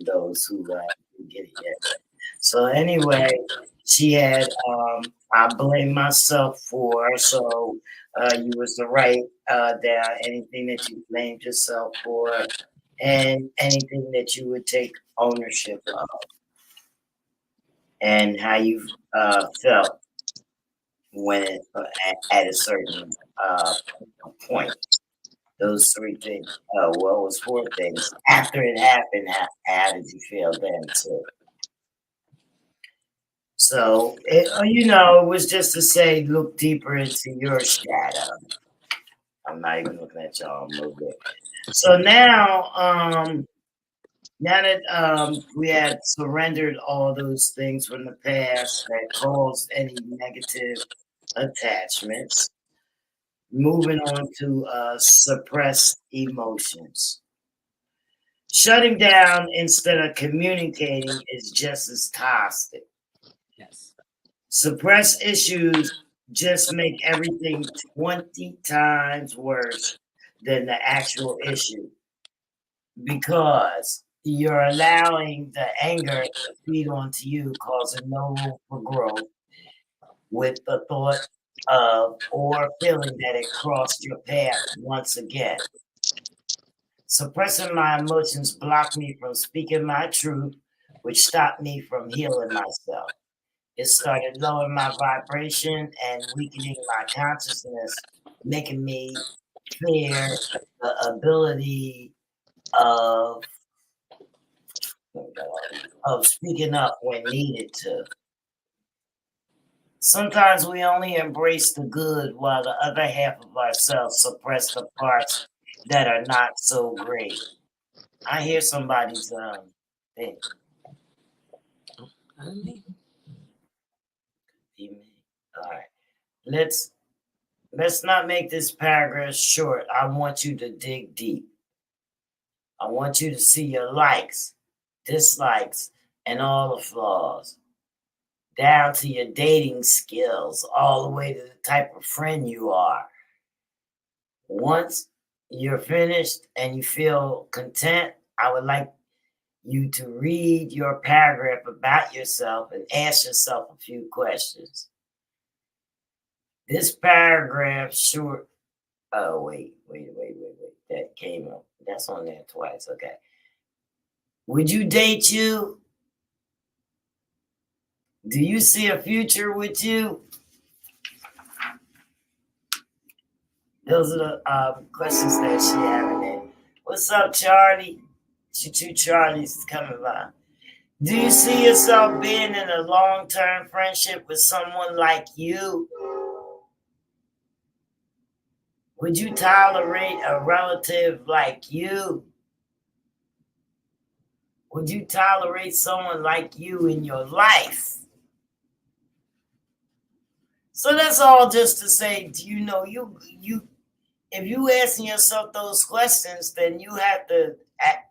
Those who didn't get it yet. So anyway, she had I blame myself for. So you was to write down anything that you blamed yourself for, and anything that you would take ownership of, and how you felt when at a certain point. Those three things. Well, it was four things. After it happened, how did you feel then too? So, it was just to say, look deeper into your shadow. I'm not even looking at y'all a little bit. So now that we had surrendered all those things from the past that caused any negative attachments, moving on to suppressed emotions. Shutting down instead of communicating is just as toxic. Yes. Suppressed issues just make everything 20 times worse than the actual issue because you're allowing the anger to feed onto you, causing no room for growth with the thought of or feeling that it crossed your path once again. Suppressing my emotions blocked me from speaking my truth, which stopped me from healing myself. It started lowering my vibration and weakening my consciousness, making me fear the ability of speaking up when needed to. Sometimes we only embrace the good while the other half of ourselves suppress the parts that are not so great. I hear somebody's thing. All right. Let's not make this paragraph short. I want you to dig deep. I want you to see your likes, dislikes, and all the flaws, down to your dating skills, all the way to the type of friend you are. Once you're finished and you feel content, I would like you to read your paragraph about yourself and ask yourself a few questions. This paragraph short. Oh, wait. That came up. That's on there twice. Okay. Would you date you? Do you see a future with you? Those are the questions that she having there. What's up, Charlie? Two Charlies coming by. Do you see yourself being in a long-term friendship with someone like you? Would you tolerate a relative like you? Would you tolerate someone like you in your life? So that's all just to say, you if you asking yourself those questions, then you have to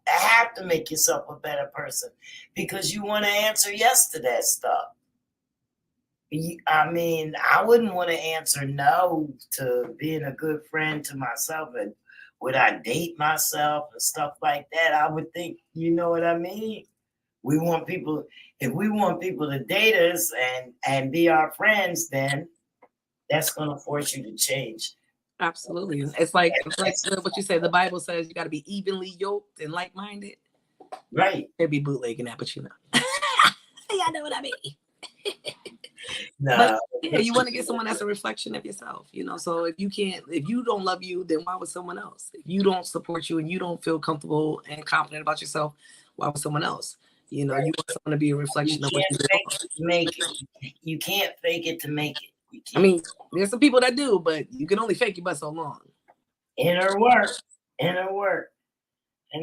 have to make yourself a better person because you want to answer yes to that stuff. I mean, I wouldn't want to answer no to being a good friend to myself, and would I date myself and stuff like that? I would think, you know what I mean? We want people, if we want people to date us and be our friends, then that's going to force you to change. Absolutely. It's like what you say. The Bible says you got to be evenly yoked and like-minded. Right. They'd be bootlegging that, but you know. Y'all know what I mean. No. But yeah, you want to get someone that's a reflection of yourself, you know. So if you don't love you, then why would someone else? If you don't support you and you don't feel comfortable and confident about yourself, why would someone else? You know, you want someone to be a reflection of what you do. Make it. You can't fake it to make it. I mean, there's some people that do, but you can only fake it but so long. Inner work. And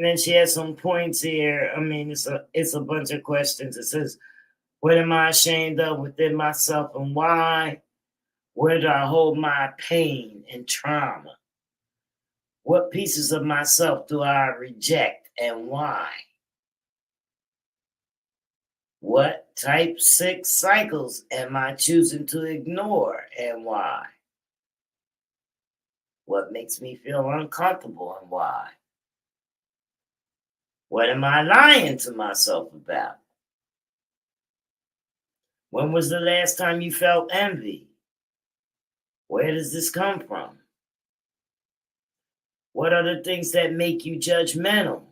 then she has some points here. I mean, it's a bunch of questions. It says, what am I ashamed of within myself and why? Where do I hold my pain and trauma? What pieces of myself do I reject and why? What type 6 cycles am I choosing to ignore and why? What makes me feel uncomfortable and why? What am I lying to myself about? When was the last time you felt envy? Where does this come from? What are the things that make you judgmental?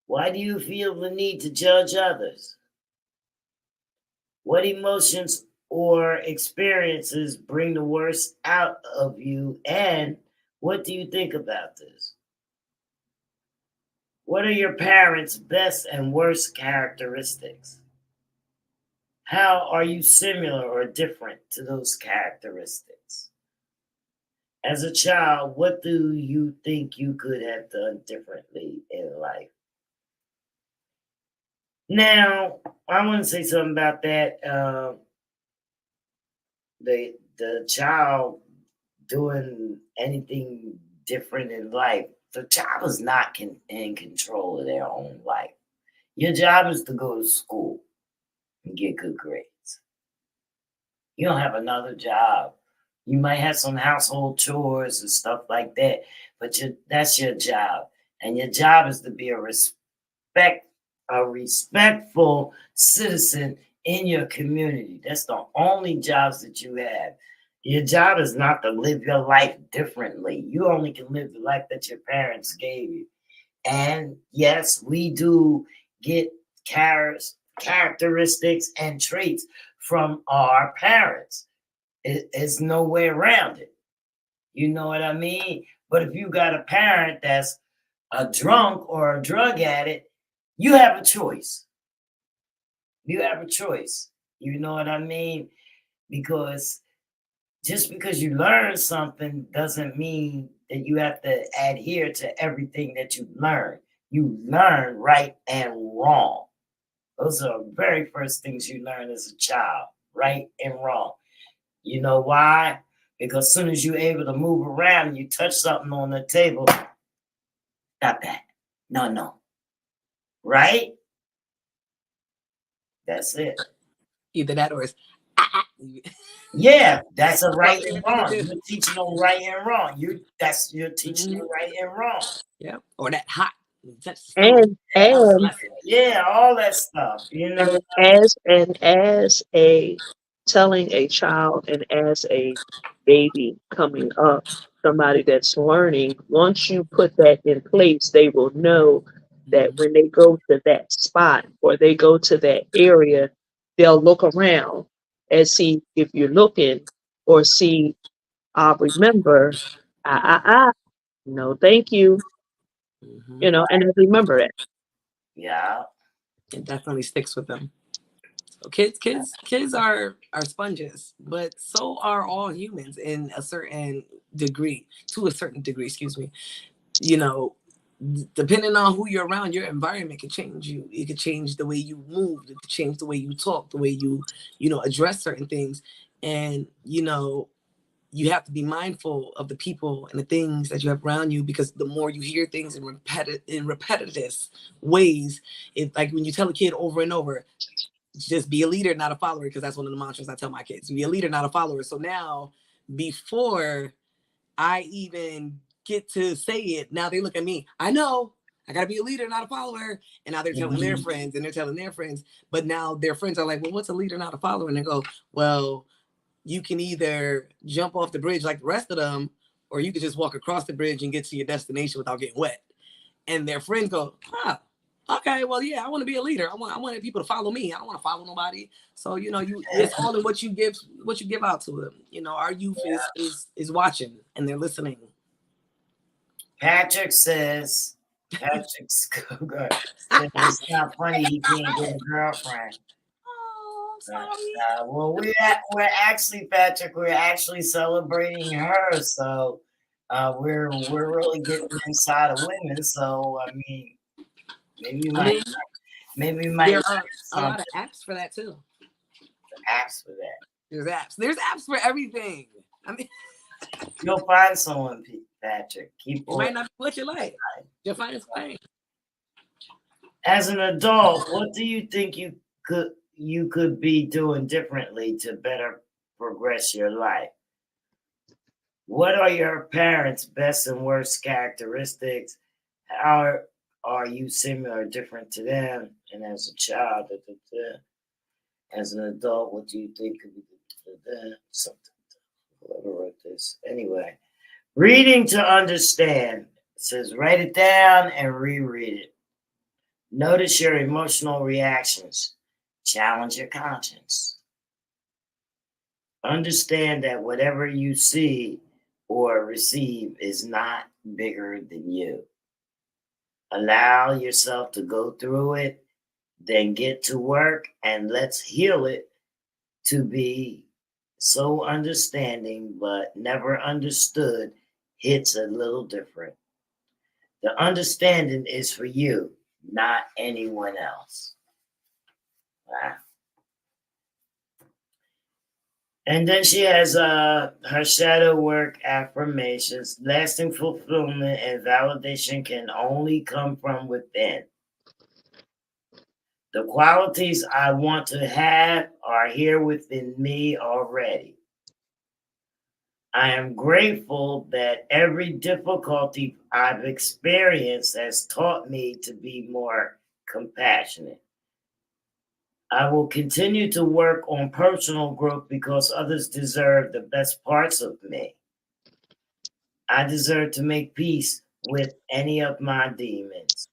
Why do you feel the need to judge others? What emotions or experiences bring the worst out of you, and what do you think about this? What are your parents' best and worst characteristics? How are you similar or different to those characteristics? As a child, what do you think you could have done differently in life? Now, I want to say something about that. The child doing anything different in life, the child is not in control of their own life. Your job is to go to school and get good grades. You don't have another job. You might have some household chores and stuff like that, but that's your job. And your job is to be a respectful citizen in your community. That's the only jobs that you have. Your job is not to live your life differently. You only can live the life that your parents gave you. And yes, we do get characteristics and traits from our parents. It's no way around it. You know what I mean? But if you got a parent that's a drunk or a drug addict, you have a choice. You have a choice. You know what I mean? Because just because you learn something doesn't mean that you have to adhere to everything that you learn. You learn right and wrong. Those are the very first things you learn as a child, right and wrong. You know why? Because as soon as you're able to move around and you touch something on the table, stop that. No. Right? That's it. Either that or it's Yeah, that's a right and wrong. You're teaching them right and wrong. You're teaching them right and wrong. Yeah, or that hot. And yeah, all that stuff. You know, as a telling a child and as a baby coming up, somebody that's learning, once you put that in place, they will know that when they go to that spot or they go to that area, they'll look around and see if you're looking or see, remember, no, thank you, you know, and remember it. Yeah. It definitely sticks with them. So kids are sponges, but so are all humans in a certain degree, to a certain degree, excuse me. You know, depending on who you're around, your environment can change you. It could change the way you move, it could change the way you talk, the way you address certain things. And, you have to be mindful of the people and the things that you have around you, because the more you hear things in repetitive ways, it's like when you tell a kid over and over, just be a leader, not a follower, because that's one of the mantras I tell my kids. Be a leader, not a follower. So now, before I even get to say it, now they look at me. I know I gotta be a leader, not a follower. And now they're telling their friends, and they're telling their friends. But now their friends are like, well, what's a leader, not a follower? And they go, well, you can either jump off the bridge like the rest of them, or you could just walk across the bridge and get to your destination without getting wet. And their friends go, huh, okay, well, yeah, I want to be a leader. I want people to follow me. I don't want to follow nobody. So, you know, it's all in what you give out to them. You know, our youth is watching, and they're listening. Patrick says, it's not funny he can't get a girlfriend. Oh, sorry. Well, we're actually, Patrick, we're actually celebrating her. So we're really getting inside of women. So I mean, maybe we might there are a lot of apps for that too. Apps for that. There's apps. There's apps for everything. I mean, you'll find someone, Patrick. Keep it might not be what you like. You'll find something. As an adult, what do you think you could be doing differently to better progress your life? What are your parents' best and worst characteristics? How are you similar or different to them? And as a child, as an adult, what do you think could be something? Whoever wrote this. Anyway, reading to understand. It says write it down and reread it. Notice your emotional reactions. Challenge your conscience. Understand that whatever you see or receive is not bigger than you. Allow yourself to go through it, then get to work, and let's heal it to be so understanding but never understood hits a little different. The understanding is for you, not anyone else. Wow. And then she has her shadow work affirmations. Lasting fulfillment and validation can only come from within. The qualities I want to have are here within me already. I am grateful that every difficulty I've experienced has taught me to be more compassionate. I will continue to work on personal growth because others deserve the best parts of me. I deserve to make peace with any of my demons.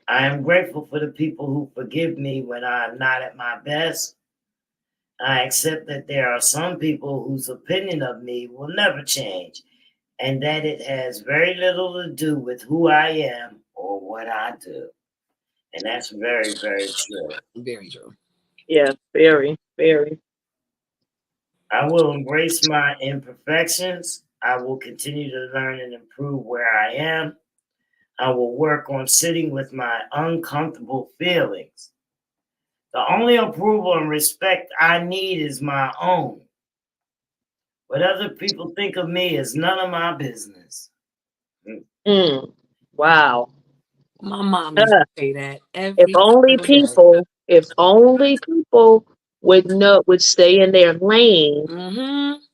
I am grateful for the people who forgive me when I'm not at my best. I accept that there are some people whose opinion of me will never change, and that it has very little to do with who I am or what I do. And that's very, very true. Very true. Yeah, very, very. I will embrace my imperfections. I will continue to learn and improve where I am. I will work on sitting with my uncomfortable feelings. The only approval and respect I need is my own. What other people think of me is none of my business. Wow. My mom used to say that every If only people would stay in their lane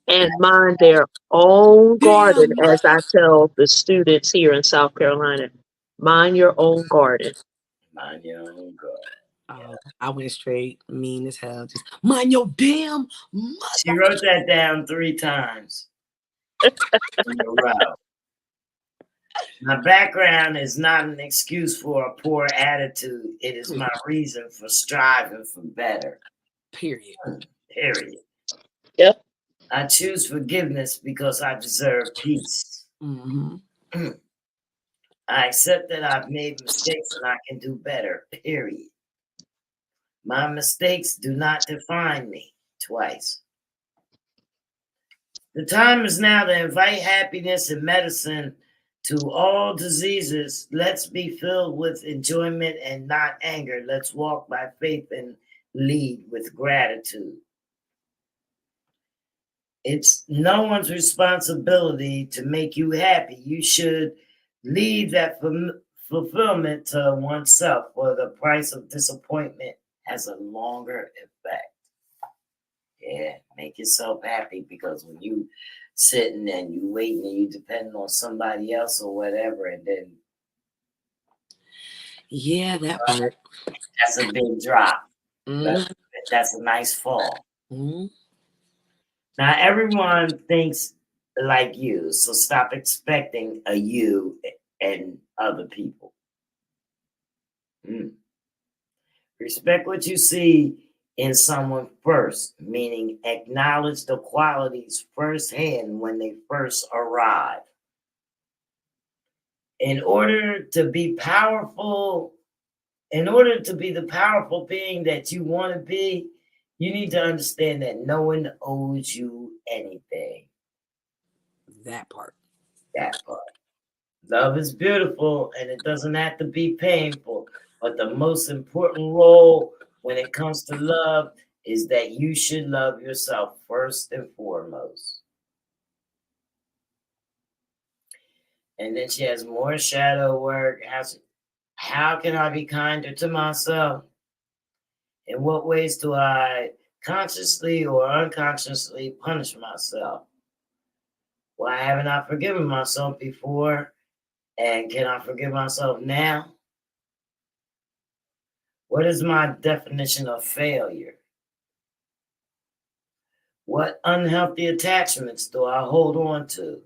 and mind their own garden, as I tell the students here in South Carolina. Mind your own garden. Mind your own garden. I went straight mean as hell. Just mind your damn mother. She wrote that down 3 times in a row. My background is not an excuse for a poor attitude. It is my reason for striving for better. Period. Yep. I choose forgiveness because I deserve peace. I accept that I've made mistakes and I can do better. Period. My mistakes do not define me. Twice. The time is now to invite happiness and medicine to all diseases. Let's be filled with enjoyment and not anger. Let's walk by faith and lead with gratitude. It's no one's responsibility to make you happy. You should leave that fulfillment to oneself, for the price of disappointment has a longer effect. Yeah, make yourself happy, because when you sitting and you waiting and you depending on somebody else or whatever, and then Yeah, that part. that's a big drop. Mhm. That's a nice fall. Mhm. Now everyone thinks like you, so stop expecting a you and other people. Respect what you see in someone first, meaning acknowledge the qualities firsthand when they first arrive. In order to be powerful, in order to be the powerful being that you want to be, you need to understand that no one owes you anything. That part. That part. Love is beautiful and it doesn't have to be painful. But the most important role when it comes to love is that you should love yourself first and foremost. And then she has more shadow work. How can I be kinder to myself? In what ways do I consciously or unconsciously punish myself? Why haven't I forgiven myself before? And can I forgive myself now? What is my definition of failure? What unhealthy attachments do I hold on to?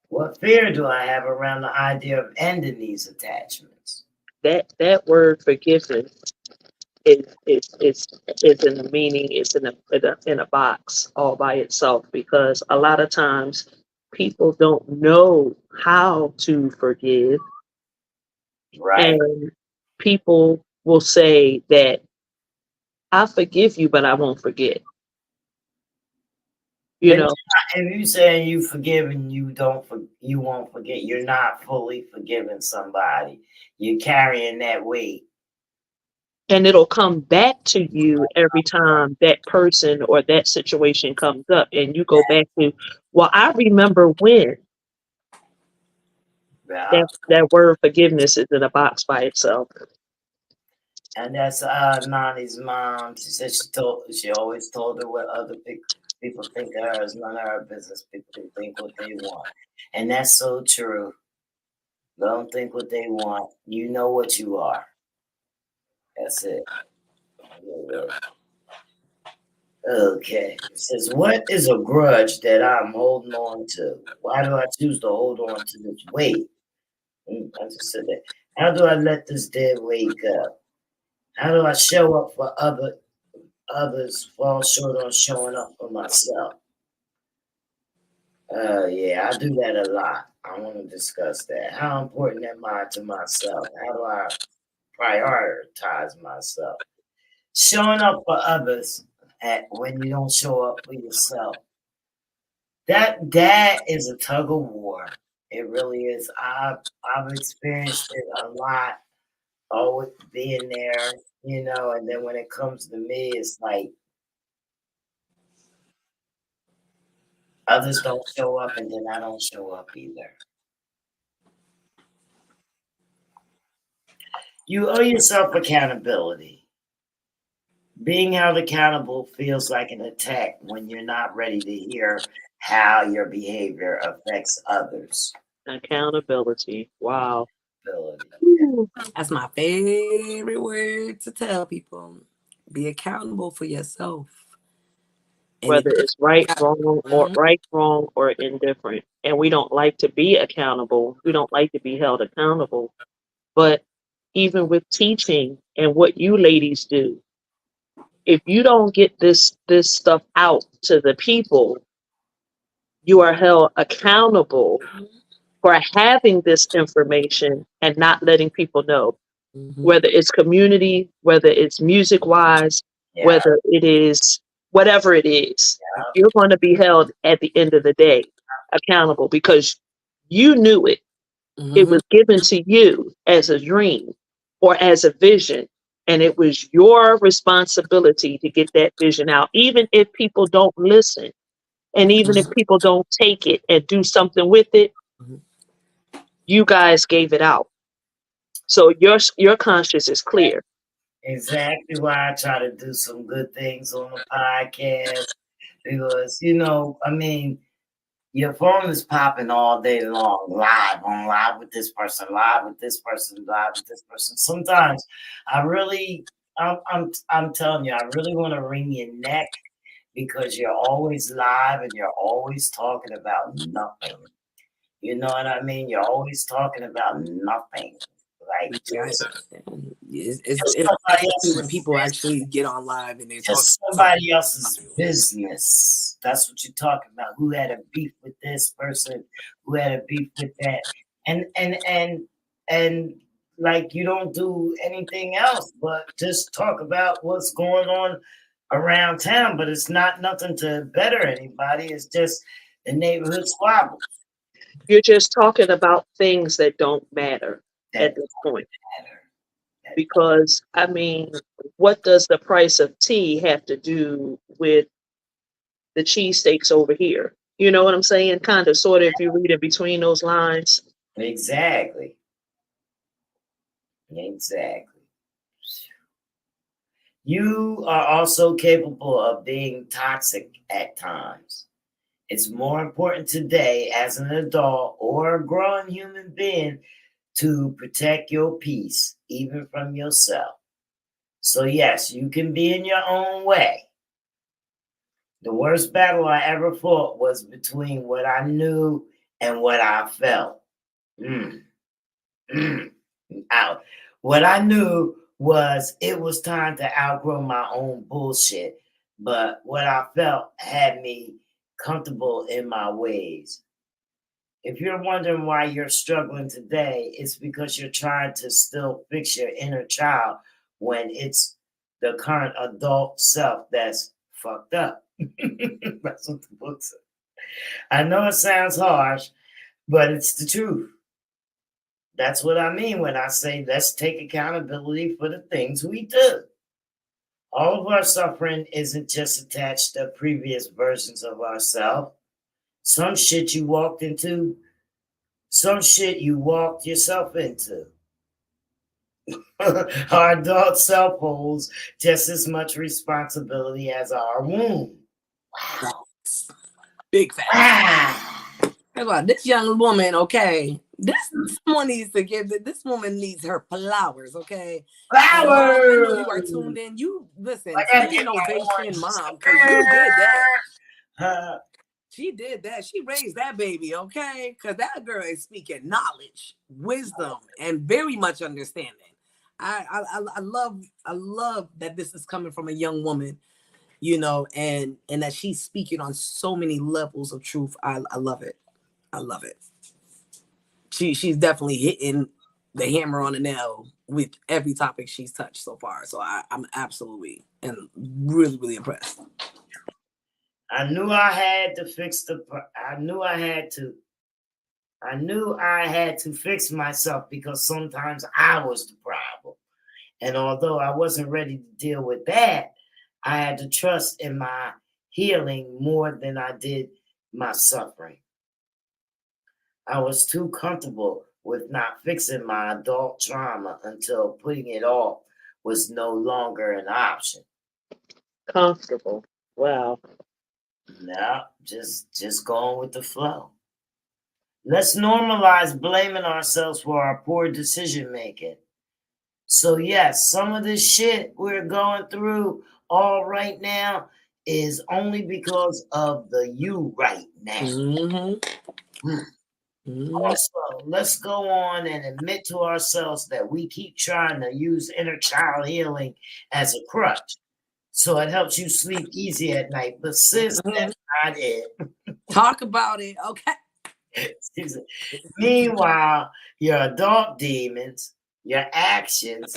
What fear do I have around the idea of ending these attachments? That word forgiveness is in the meaning, it's in a box all by itself, because a lot of times people don't know how to forgive, Right? and people will say that I forgive you, but I won't forget. You But know, if you saying you forgive and you won't forget, you're not fully forgiving somebody. You're carrying that weight. and it'll come back to you every time that person or that situation comes up, and you go back to, well, I remember when. Yeah. That word forgiveness is in a box by itself. And that's Nani's mom. She said she always told her what other people think of her is none of her business. People can think what they want. And that's so true. Don't think what they want. You know what you are. That's it. Okay. It says, what is a grudge that I'm holding on to? Why do I choose to hold on to this weight? I just said that. How do I let this dead weight go? How do I show up for others, fall short on showing up for myself? Yeah, I do that a lot. I want to discuss that. How important am I to myself? How do I prioritize myself? Showing up for others when you don't show up for yourself. That is a tug of war. It really is. I've experienced it a lot, always being there, and then when it comes to me, it's like others don't show up and then I don't show up either. You owe yourself accountability. Being held accountable feels like an attack when you're not ready to hear how your behavior affects others. Accountability. Wow. Ability. Ooh. That's my favorite word to tell people. Be accountable for yourself. And Whether it's right, Mhm. wrong, or indifferent. And we don't like to be accountable. We don't like to be held accountable. But even with teaching and what you ladies do, if you don't get this stuff out to the people, you are held accountable for having this information and not letting people know, Mhm. whether it's community, whether it's music wise, Yeah. whether it is whatever it is. You're going to be held at the end of the day accountable because you knew it. It Mhm. was given to you as a dream or as a vision. And it was your responsibility to get that vision out, even if people don't listen. And even if people don't take it and do something with it, you guys gave it out. So your conscience is clear. Exactly why I try to do some good things on the podcast because, you know, I mean, your phone is popping all day long, live with this person, live with this person, live with this person. Sometimes I'm telling you, I really want to wring your neck because you're always live and you're always talking about nothing. You know what I mean? You're always talking about nothing. Like just It's somebody when else's people actually get on live and they talk just somebody else's business. That's what you're talking about. Who had a beef with this person? Who had a beef with that? And like you don't do anything else but just talk about what's going on around town. But it's not nothing to better anybody. It's just the neighborhood squabble. You're just talking about things that don't matter That at this point. matter. Because, I mean, what does the price of tea have to do with the cheesesteaks over here? You know what I'm saying? Kind of, sort of, if you read it between those lines. Exactly. Exactly. You are also capable of being toxic at times. It's more important today as an adult or a growing human being to protect your peace, even from yourself. So, yes, you can be in your own way. The worst battle I ever fought was between what I knew and what I felt. Mm, mm, out. What I knew was it was time to outgrow my own bullshit, but what I felt had me comfortable in my ways. If you're wondering why you're struggling today, it's because you're trying to still fix your inner child when it's the current adult self that's fucked up. That's what the book said. I know it sounds harsh, but it's the truth. That's what I mean when I say let's take accountability for the things we do. All of our suffering isn't just attached to previous versions of ourselves. Some shit you walked into, some shit you walked yourself into. Our adult self holds just as much responsibility as our womb. Wow. big facts. Wow. This young woman, okay. Someone needs to give this woman needs her flowers, okay. Flowers. Mom, I know you are tuned in. You listen, standing ovation, mom, because you did that. She did that. She raised that baby, okay? Because that girl is speaking knowledge, wisdom, and very much understanding. I love that this is coming from a young woman, you know, and that she's speaking on so many levels of truth. I love it. I love it. She's definitely hitting the hammer on the nail with every topic she's touched so far. So I'm absolutely and really, really impressed. I knew I had to fix I knew I had to fix myself because sometimes I was the problem. And although I wasn't ready to deal with that, I had to trust in my healing more than I did my suffering. I was too comfortable with not fixing my adult trauma until putting it off was no longer an option. Comfortable. Wow. No, just going with the flow. Let's normalize blaming ourselves for our poor decision making. So yes, some of this shit we're going through all right now is only because of the you right now. Mm-hmm. Mm-hmm. Also, let's go on and admit to ourselves that we keep trying to use inner child healing as a crutch. So it helps you sleep easy at night. But sis, that's not it. Talk about it, okay? Meanwhile, your adult demons, your actions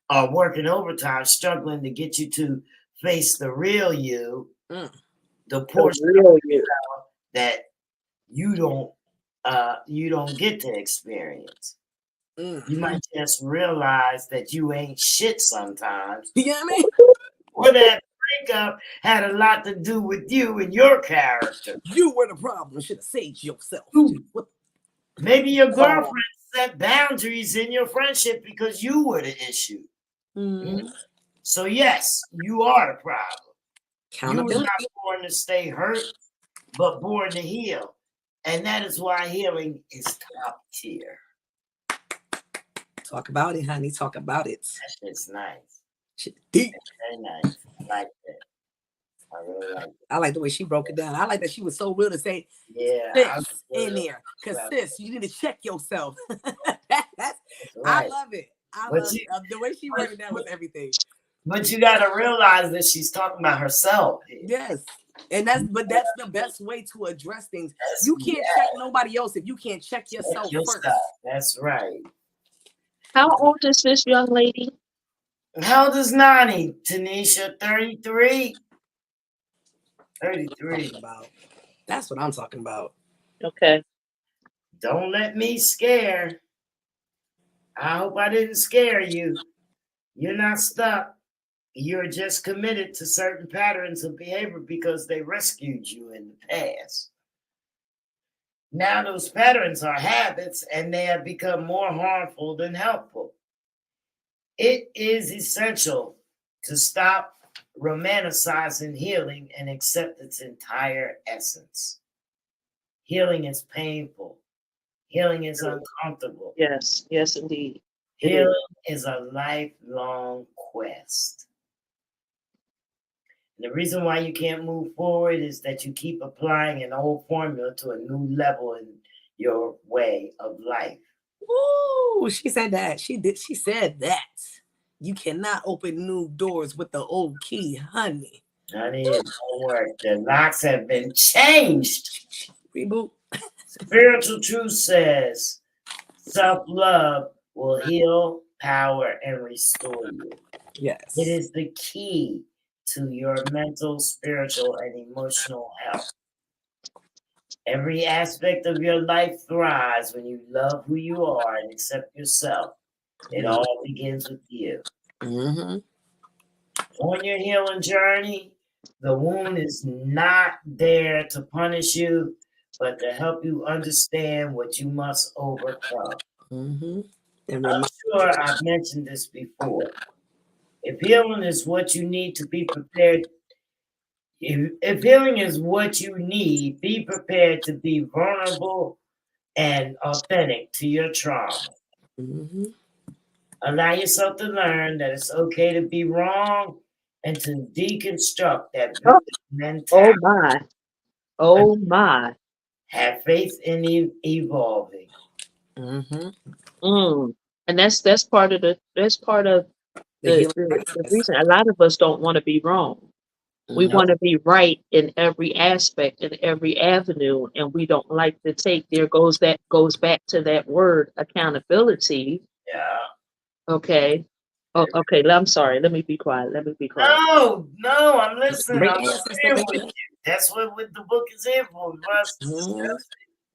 are working overtime, struggling to get you to face the real you, the portion of yourself that you don't get to experience. You might just realize that you ain't shit sometimes. You know what I mean? Or that think of had a lot to do with you and your character. You were the problem. Should have saved yourself. What? Maybe your girlfriend set boundaries in your friendship because you were the issue. Mm-hmm. So yes, you are the problem. You was Accountability. not born to stay hurt, but born to heal. And that is why healing is top tier. Talk about it, honey. Talk about it. That shit's nice. Shit deep. Very nice. I like that. I really like it. I like the way she broke it down. I like that she was so real to say, Yeah. sis in there. Because sis, you need to check yourself. Right. I love it. I But love it. The way she worded that was everything. But you got to realize that she's talking about herself. Yes. And that's the best way to address things. You can't check nobody else if you can't check yourself first. That's right. How old is this young lady? How old is Nani? Tanisha, 33? 33. That's what I'm talking about. Okay. Don't let me scare. I hope I didn't scare you. You're not stuck. You're just committed to certain patterns of behavior because they rescued you in the past. Now those patterns are habits and they have become more harmful than helpful. It is essential to stop romanticizing healing and accept its entire essence. Healing is painful. Healing is uncomfortable. Yes, yes, indeed. Healing is a lifelong quest. And the reason why you can't move forward is that you keep applying an old formula to a new level in your way of life. Ooh, she said that. She said that. You cannot open new doors with the old key, honey. Honey, it don't work. The locks have been changed. Reboot. Spiritual truth says self-love will heal, power, and restore you. Yes. It is the key to your mental, spiritual, and emotional health. Every aspect of your life thrives when you love who you are and accept yourself. It all begins with you. Mm-hmm. On your healing journey, the wound is not there to punish you, but to help you understand what you must overcome. Mm-hmm. I'm sure I've mentioned this before. If healing is what you need to be prepared, if healing is what you need, be prepared to be vulnerable and authentic to your trauma. Mm-hmm. Allow yourself to learn that it's okay to be wrong and to deconstruct that victim mentality. Oh my. Oh my. Have faith in evolving. Mm-hmm. And that's part of the reason a lot of us don't want to be wrong. We want to be right in every aspect, in every avenue, and we don't like to take. Goes back to that word accountability. Yeah. Okay. Oh, okay. I'm sorry. Let me be quiet. No, I'm listening. I'm agreeing with you. That's what the book is here for.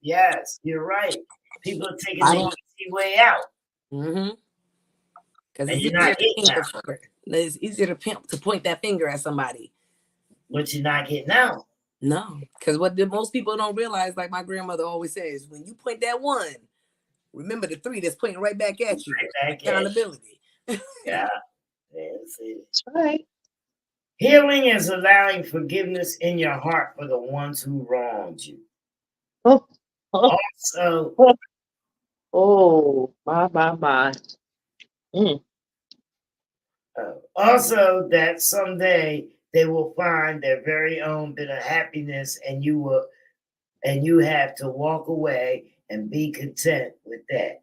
Yes, you're right. People are taking the easy way out. Mm-hmm. Because it's easier to point that finger at somebody. But you're not getting out. No, because most people don't realize, like my grandmother always says, when you point that one, remember the three that's pointing right back at you. Accountability. Yeah. That's it. That's right. Healing is allowing forgiveness in your heart for the ones who wronged you. Also, my. Also, that someday they will find their very own bit of happiness, and you have to walk away and be content with that.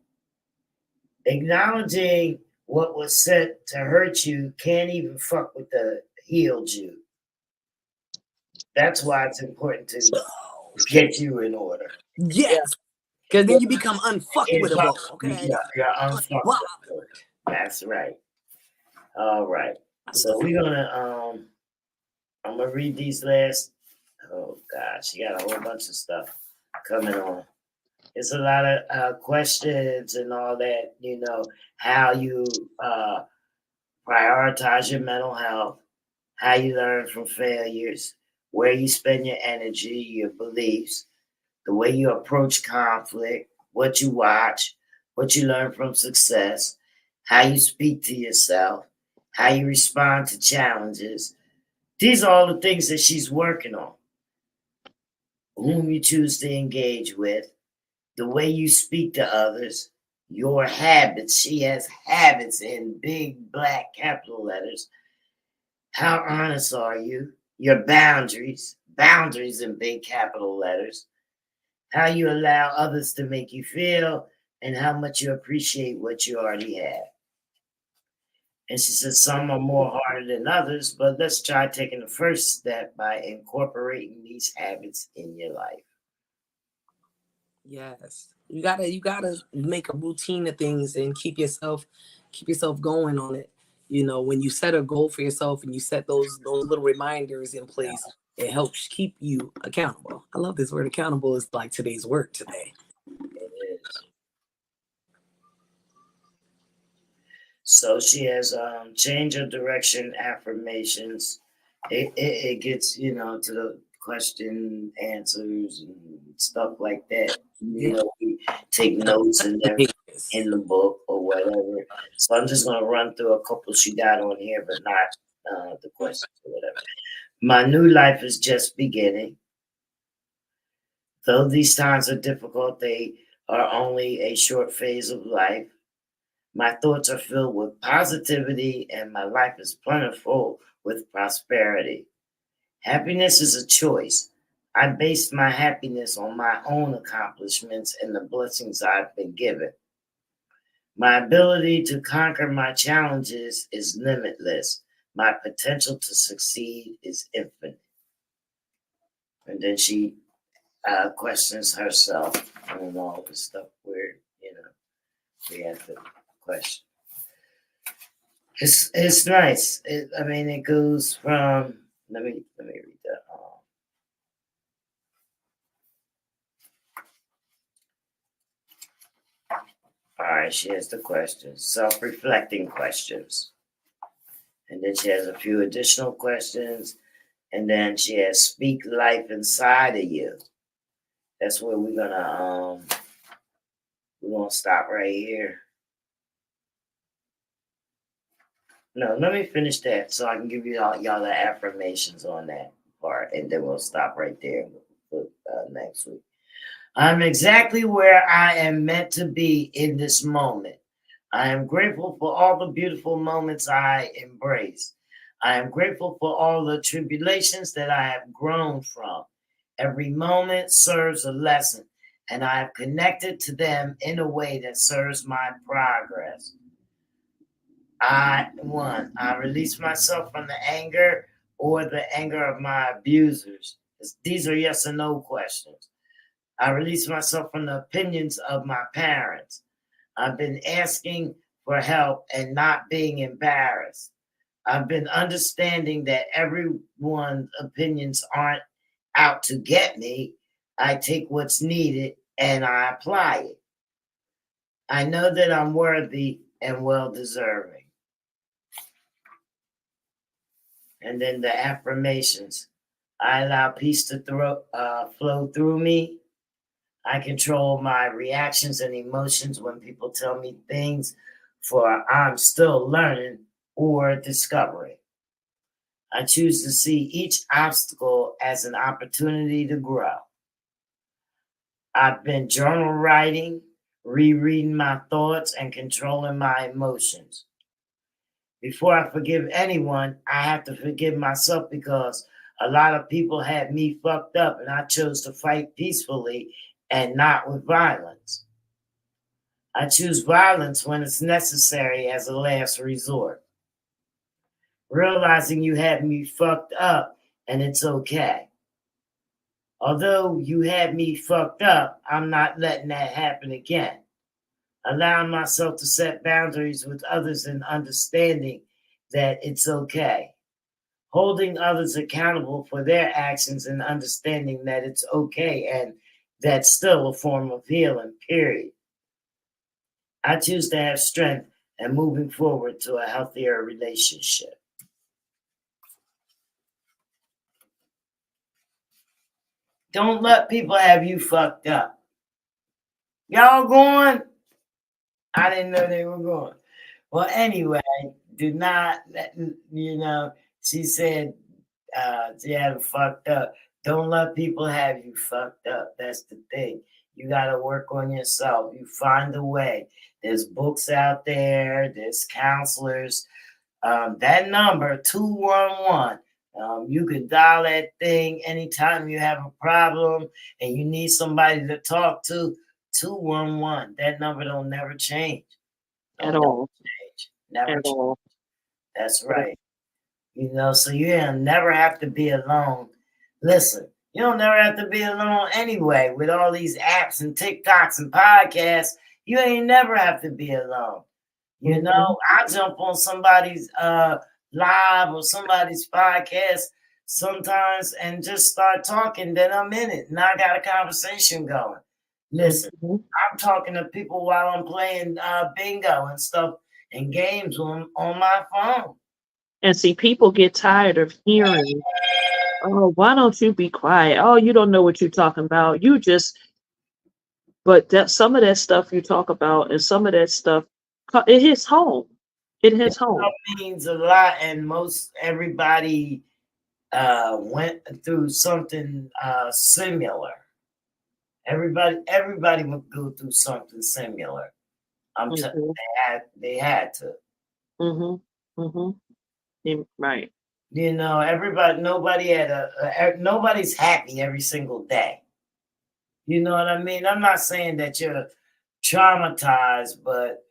Acknowledging what was said to hurt you can't even fuck with the healed you. That's why it's important to get you in order. Yes. Because then you become unfuckwittable. Okay. You're unfuckwittable. That's right. All right. So we're gonna I'm gonna read these last. Oh gosh, you got a whole bunch of stuff coming on. It's a lot of questions and all that. How you prioritize your mental health, how you learn from failures, where you spend your energy, your beliefs, the way you approach conflict, what you watch, what you learn from success, how you speak to yourself, how you respond to challenges. These are all the things that she's working on. Whom you choose to engage with, the way you speak to others, your habits. She has habits in big black capital letters. How honest are you? Your boundaries, boundaries in big capital letters. How you allow others to make you feel, and how much you appreciate what you already have. And she says some are more harder than others, but let's try taking the first step by incorporating these habits in your life. Yes. You gotta make a routine of things and keep yourself going on it. You know, when you set a goal for yourself and you set those little reminders in place, it helps keep you accountable. I love this word accountable. Is like today's word today. It is. So she has change of direction affirmations. It gets, to the question answers and stuff like that. We take notes and everything in the book or whatever. So I'm just gonna run through a couple she got on here, but not the questions or whatever. My new life is just beginning. Though these times are difficult, they are only a short phase of life. My thoughts are filled with positivity, and my life is plentiful with prosperity. Happiness is a choice. I base my happiness on my own accomplishments and the blessings I've been given. My ability to conquer my challenges is limitless. My potential to succeed is infinite. And then she questions herself on all the stuff where, we have to question. It's nice. It goes from. Let me read that. All right, she has the questions, self-reflecting questions, and then she has a few additional questions, and then she has speak life inside of you. That's where we're gonna stop right here. No, let me finish that so I can give you y'all the affirmations on that part, and then we'll stop right there for next week. I'm exactly where I am meant to be in this moment. I am grateful for all the beautiful moments I embrace. I am grateful for all the tribulations that I have grown from. Every moment serves a lesson, and I have connected to them in a way that serves my progress. I release myself from the anger or the anger of my abusers. These are yes or no questions. I release myself from the opinions of my parents. I've been asking for help and not being embarrassed. I've been understanding that everyone's opinions aren't out to get me. I take what's needed and I apply it. I know that I'm worthy and well deserving. And then the affirmations. I allow peace to flow through me. I control my reactions and emotions when people tell me things, for I'm still learning or discovering. I choose to see each obstacle as an opportunity to grow. I've been journal writing, rereading my thoughts, and controlling my emotions. Before I forgive anyone, I have to forgive myself because a lot of people had me fucked up and I chose to fight peacefully and not with violence. I choose violence when it's necessary as a last resort. Realizing you had me fucked up and it's okay. Although you had me fucked up, I'm not letting that happen again. Allowing myself to set boundaries with others and understanding that it's okay. Holding others accountable for their actions and understanding that it's okay, and that's still a form of healing, period. I choose to have strength and moving forward to a healthier relationship. Don't let people have you fucked up. Y'all going? I didn't know they were going. Well, anyway, do not, she said she had it fucked up. Don't let people have you fucked up. That's the thing. You got to work on yourself. You find a way. There's books out there. There's counselors. That number, 211, you could dial that thing anytime you have a problem and you need somebody to talk to. 211. That number don't never change. At Don't all. change. Never At change. all. That's right. So you never have to be alone. Listen, you don't never have to be alone anyway. With all these apps and TikToks and podcasts, you ain't never have to be alone. I jump on somebody's live or somebody's podcast sometimes and just start talking, then I'm in it and I got a conversation going. Listen, I'm talking to people while I'm playing bingo and stuff and games on my phone. And see, people get tired of hearing, oh, why don't you be quiet? Oh, you don't know what you're talking about. But some of that stuff you talk about and some of that stuff, it hits home. It hits home. It means a lot, and most everybody went through something similar. Everybody would go through something similar. They had to. Right. Nobody's happy every single day. You know what I mean? I'm not saying that you're traumatized, but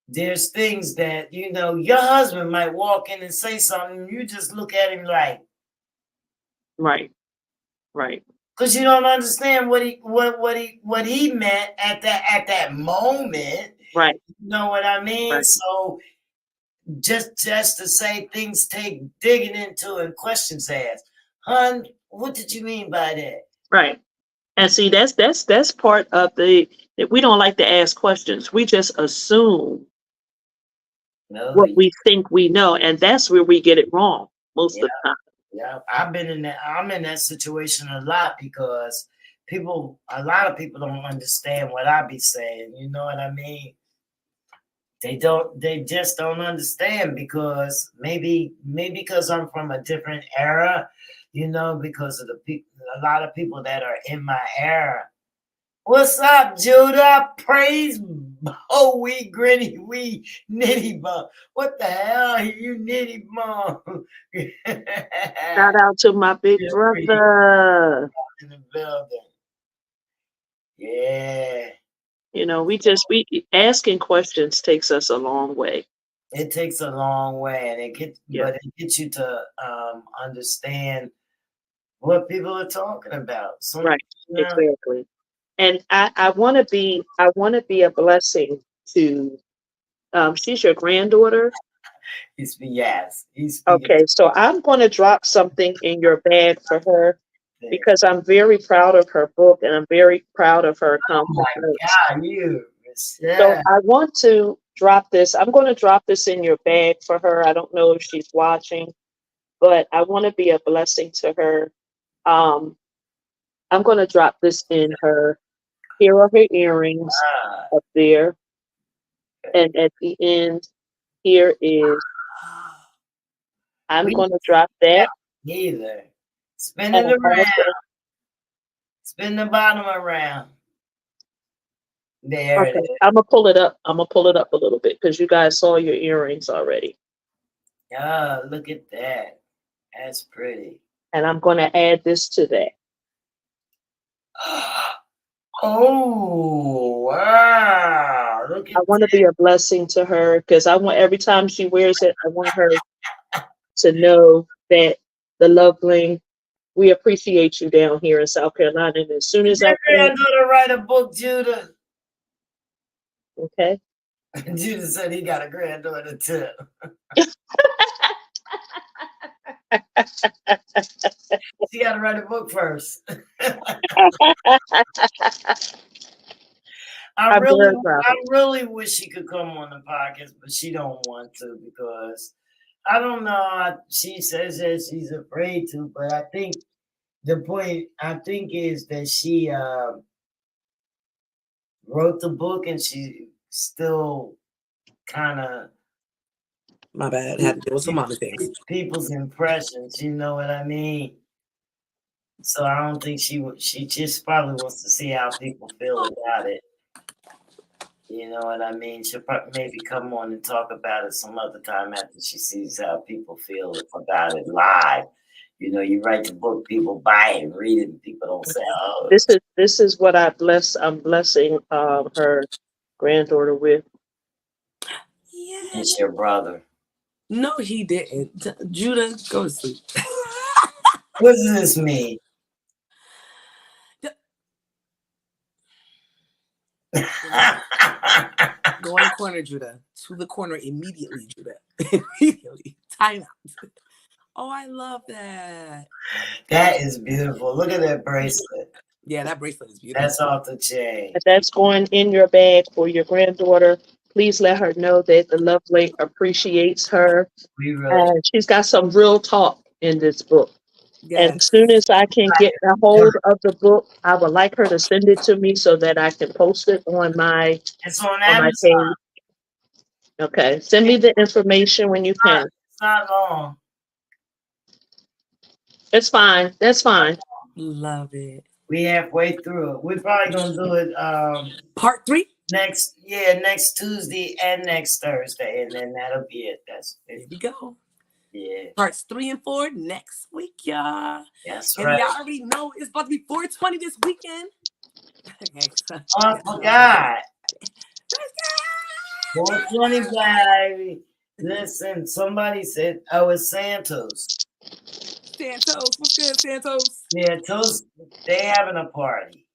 there's things that, your husband might walk in and say something, you just look at him like. Right. Because you don't understand what he meant at that moment. Right. You know what I mean? Right. So just to say things take digging into and questions asked. Hun, what did you mean by that? Right. And see, that's part of we don't like to ask questions. We just assume what we think we know, and that's where we get it wrong most of the time. Yeah, I'm in that situation a lot because a lot of people don't understand what I be saying. You know what I mean? They just don't understand because maybe because I'm from a different era, because of a lot of people that are in my era. What's up, Judah? Praise we gritty, we nitty bum. What the hell, you nitty bum? Shout out to my big brother. In the building. Yeah. We asking questions takes us a long way. It takes a long way, and but it gets you to understand what people are talking about. Right. Exactly. And I want to be a blessing to. She's your granddaughter. Yes. Okay, so I'm going to drop something in your bag for her because I'm very proud of her book and I'm very proud of her accomplishments. Oh my God, So I want to drop this. I'm going to drop this in your bag for her. I don't know if she's watching, but I want to be a blessing to her. I'm going to drop this in her. Here are her earrings up there. And at the end, here is, I'm going to drop that. Neither. Spin it around. Spin the bottom around. There it is. I'm going to pull it up. I'm going to pull it up a little bit because you guys saw your earrings already. Oh, look at that. That's pretty. And I'm going to add this to that. Oh, wow. Look at I want to be a blessing to her because I want every time she wears it, I want her to know that the Love Bling, we appreciate you down here in South Carolina. And as soon as I can write a book, Judah. Okay. Judah said he got a granddaughter too. She got to write a book first. I really wish she could come on the podcast, but she don't want to because I don't know. She says that she's afraid to, but I think the point I think is that she wrote the book and she still kind of My bad. Had to deal with some other things. people's impressions. You know what I mean? So I don't think she just probably wants to see how people feel about it. You know what I mean? She'll probably maybe come on and talk about it some other time after she sees how people feel about it live. You know, you write the book, people buy it and read it, and people don't say, "Oh, This is what I'm blessing her granddaughter with. Yeah. it's your brother." No, he didn't. Judah, go to sleep. What does this mean? Go in the corner, Judah. To the corner immediately, Judah. Immediately. Time out. Oh, I love that. That is beautiful. Look at that bracelet. Yeah, that bracelet is beautiful. That's off the chain. That's going in your bag for your granddaughter. Please let her know that the Love Link appreciates her. We really And she's got some real talk in this book. Yes. And as soon as I can get a hold of the book, I would like her to send it to me so that I can post it on my it's on my Amazon. page. Okay, send me the information when you can. It's not long. It's fine. That's fine. Love it. We halfway through it. We're probably gonna do it Part 3? next Tuesday and next Thursday, and then that'll be it. That's There it. we go. Yeah, Parts 3 and 4 next week, y'all. that's And right. y'all already know it's about to be 420 this weekend. Oh, I forgot. 420, baby. Listen, somebody said, "Oh, it's Santos." Santos, what's good, Santos? Santos, they having a party.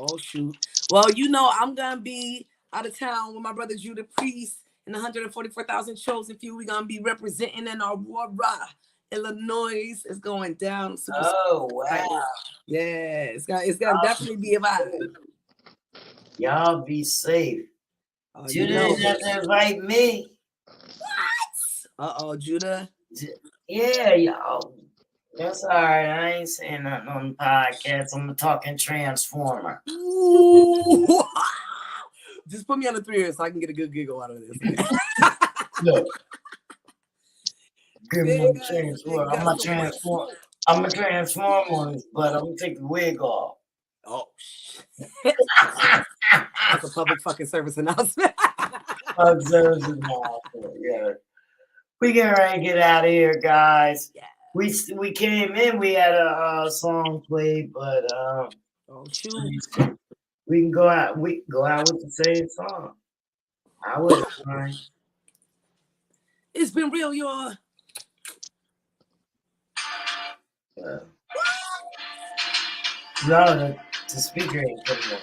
Oh, shoot. Well, you know, I'm going to be out of town with my brother Judah Priest and 144,000 chosen few. We're going to be representing in Aurora, Illinois. It's going down. Super Oh, wow. Yeah, it's gonna definitely be a vibe. Y'all be safe. You Judah know. didn't have to invite me. Uh-oh, Judah. Yeah, y'all. That's all right. I ain't saying nothing on the podcast. I'm a talking transformer. Ooh. Just put me on the 3 years so I can get a good giggle out of this. Look. Give me a transformer. I'm a transform. I'm a transform on this, but I'm gonna take the wig off. Oh shit. That's a public fucking service announcement. Yeah. We get ready to get out of here, guys. Yeah. We came in, we had a song played, but oh shoot. we can go out. We go out with the same song. I wouldn't mind. It's been real, y'all. No, the speaker ain't coming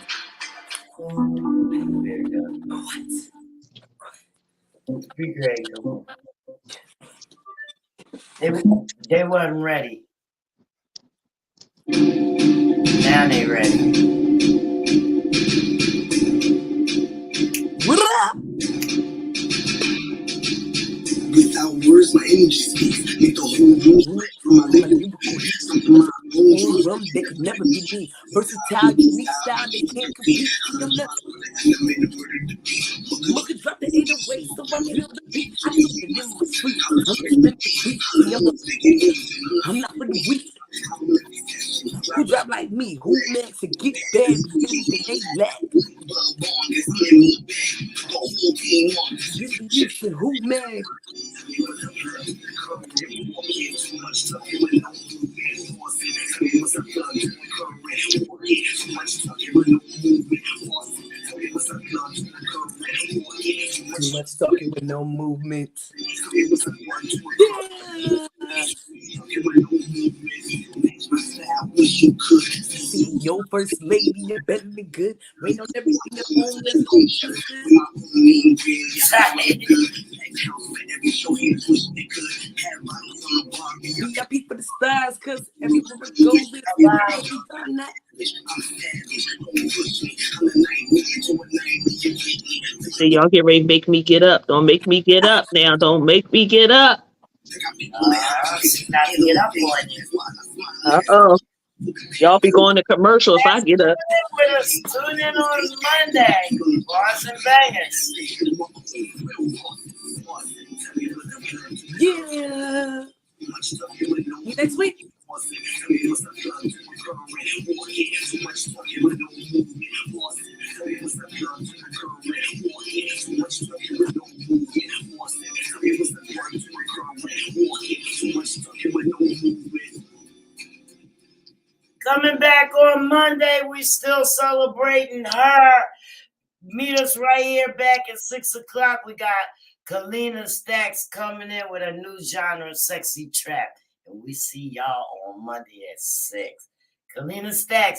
on. There you go. What? The speaker ain't coming on. They wasn't ready. Now they ready. What up? Without words, my energy speaks. Make the whole room from my lyrical heat. Something my own drum, they could never be me. Versatile, unique style, they can't compete. I'm not. Mother drop the 808, so I feel the beat. I feel it in my sleep. I'm not for the weak. Who drop like me? Who meant to get bad? Anything they lack. Distribution, who mad? Too much talking with no movement. Yeah. See your first lady, you're better than good. Rain on everything at home. Let's go. VIP for the stars, cause everywhere I go, See, y'all get ready to make me get up. Don't make me get up now. Don't make me get up. Not to get up on you. Uh-oh. Y'all be going to commercials. I get up. With us, tune in on Monday. Bars and bangers. Yeah. Next week. Coming back on Monday, we still celebrating her. Meet us right here back at 6 o'clock. We got Kalina Stacks coming in with a new genre, Sexy Trap. And we see y'all on Monday at 6. Kalina Stacks.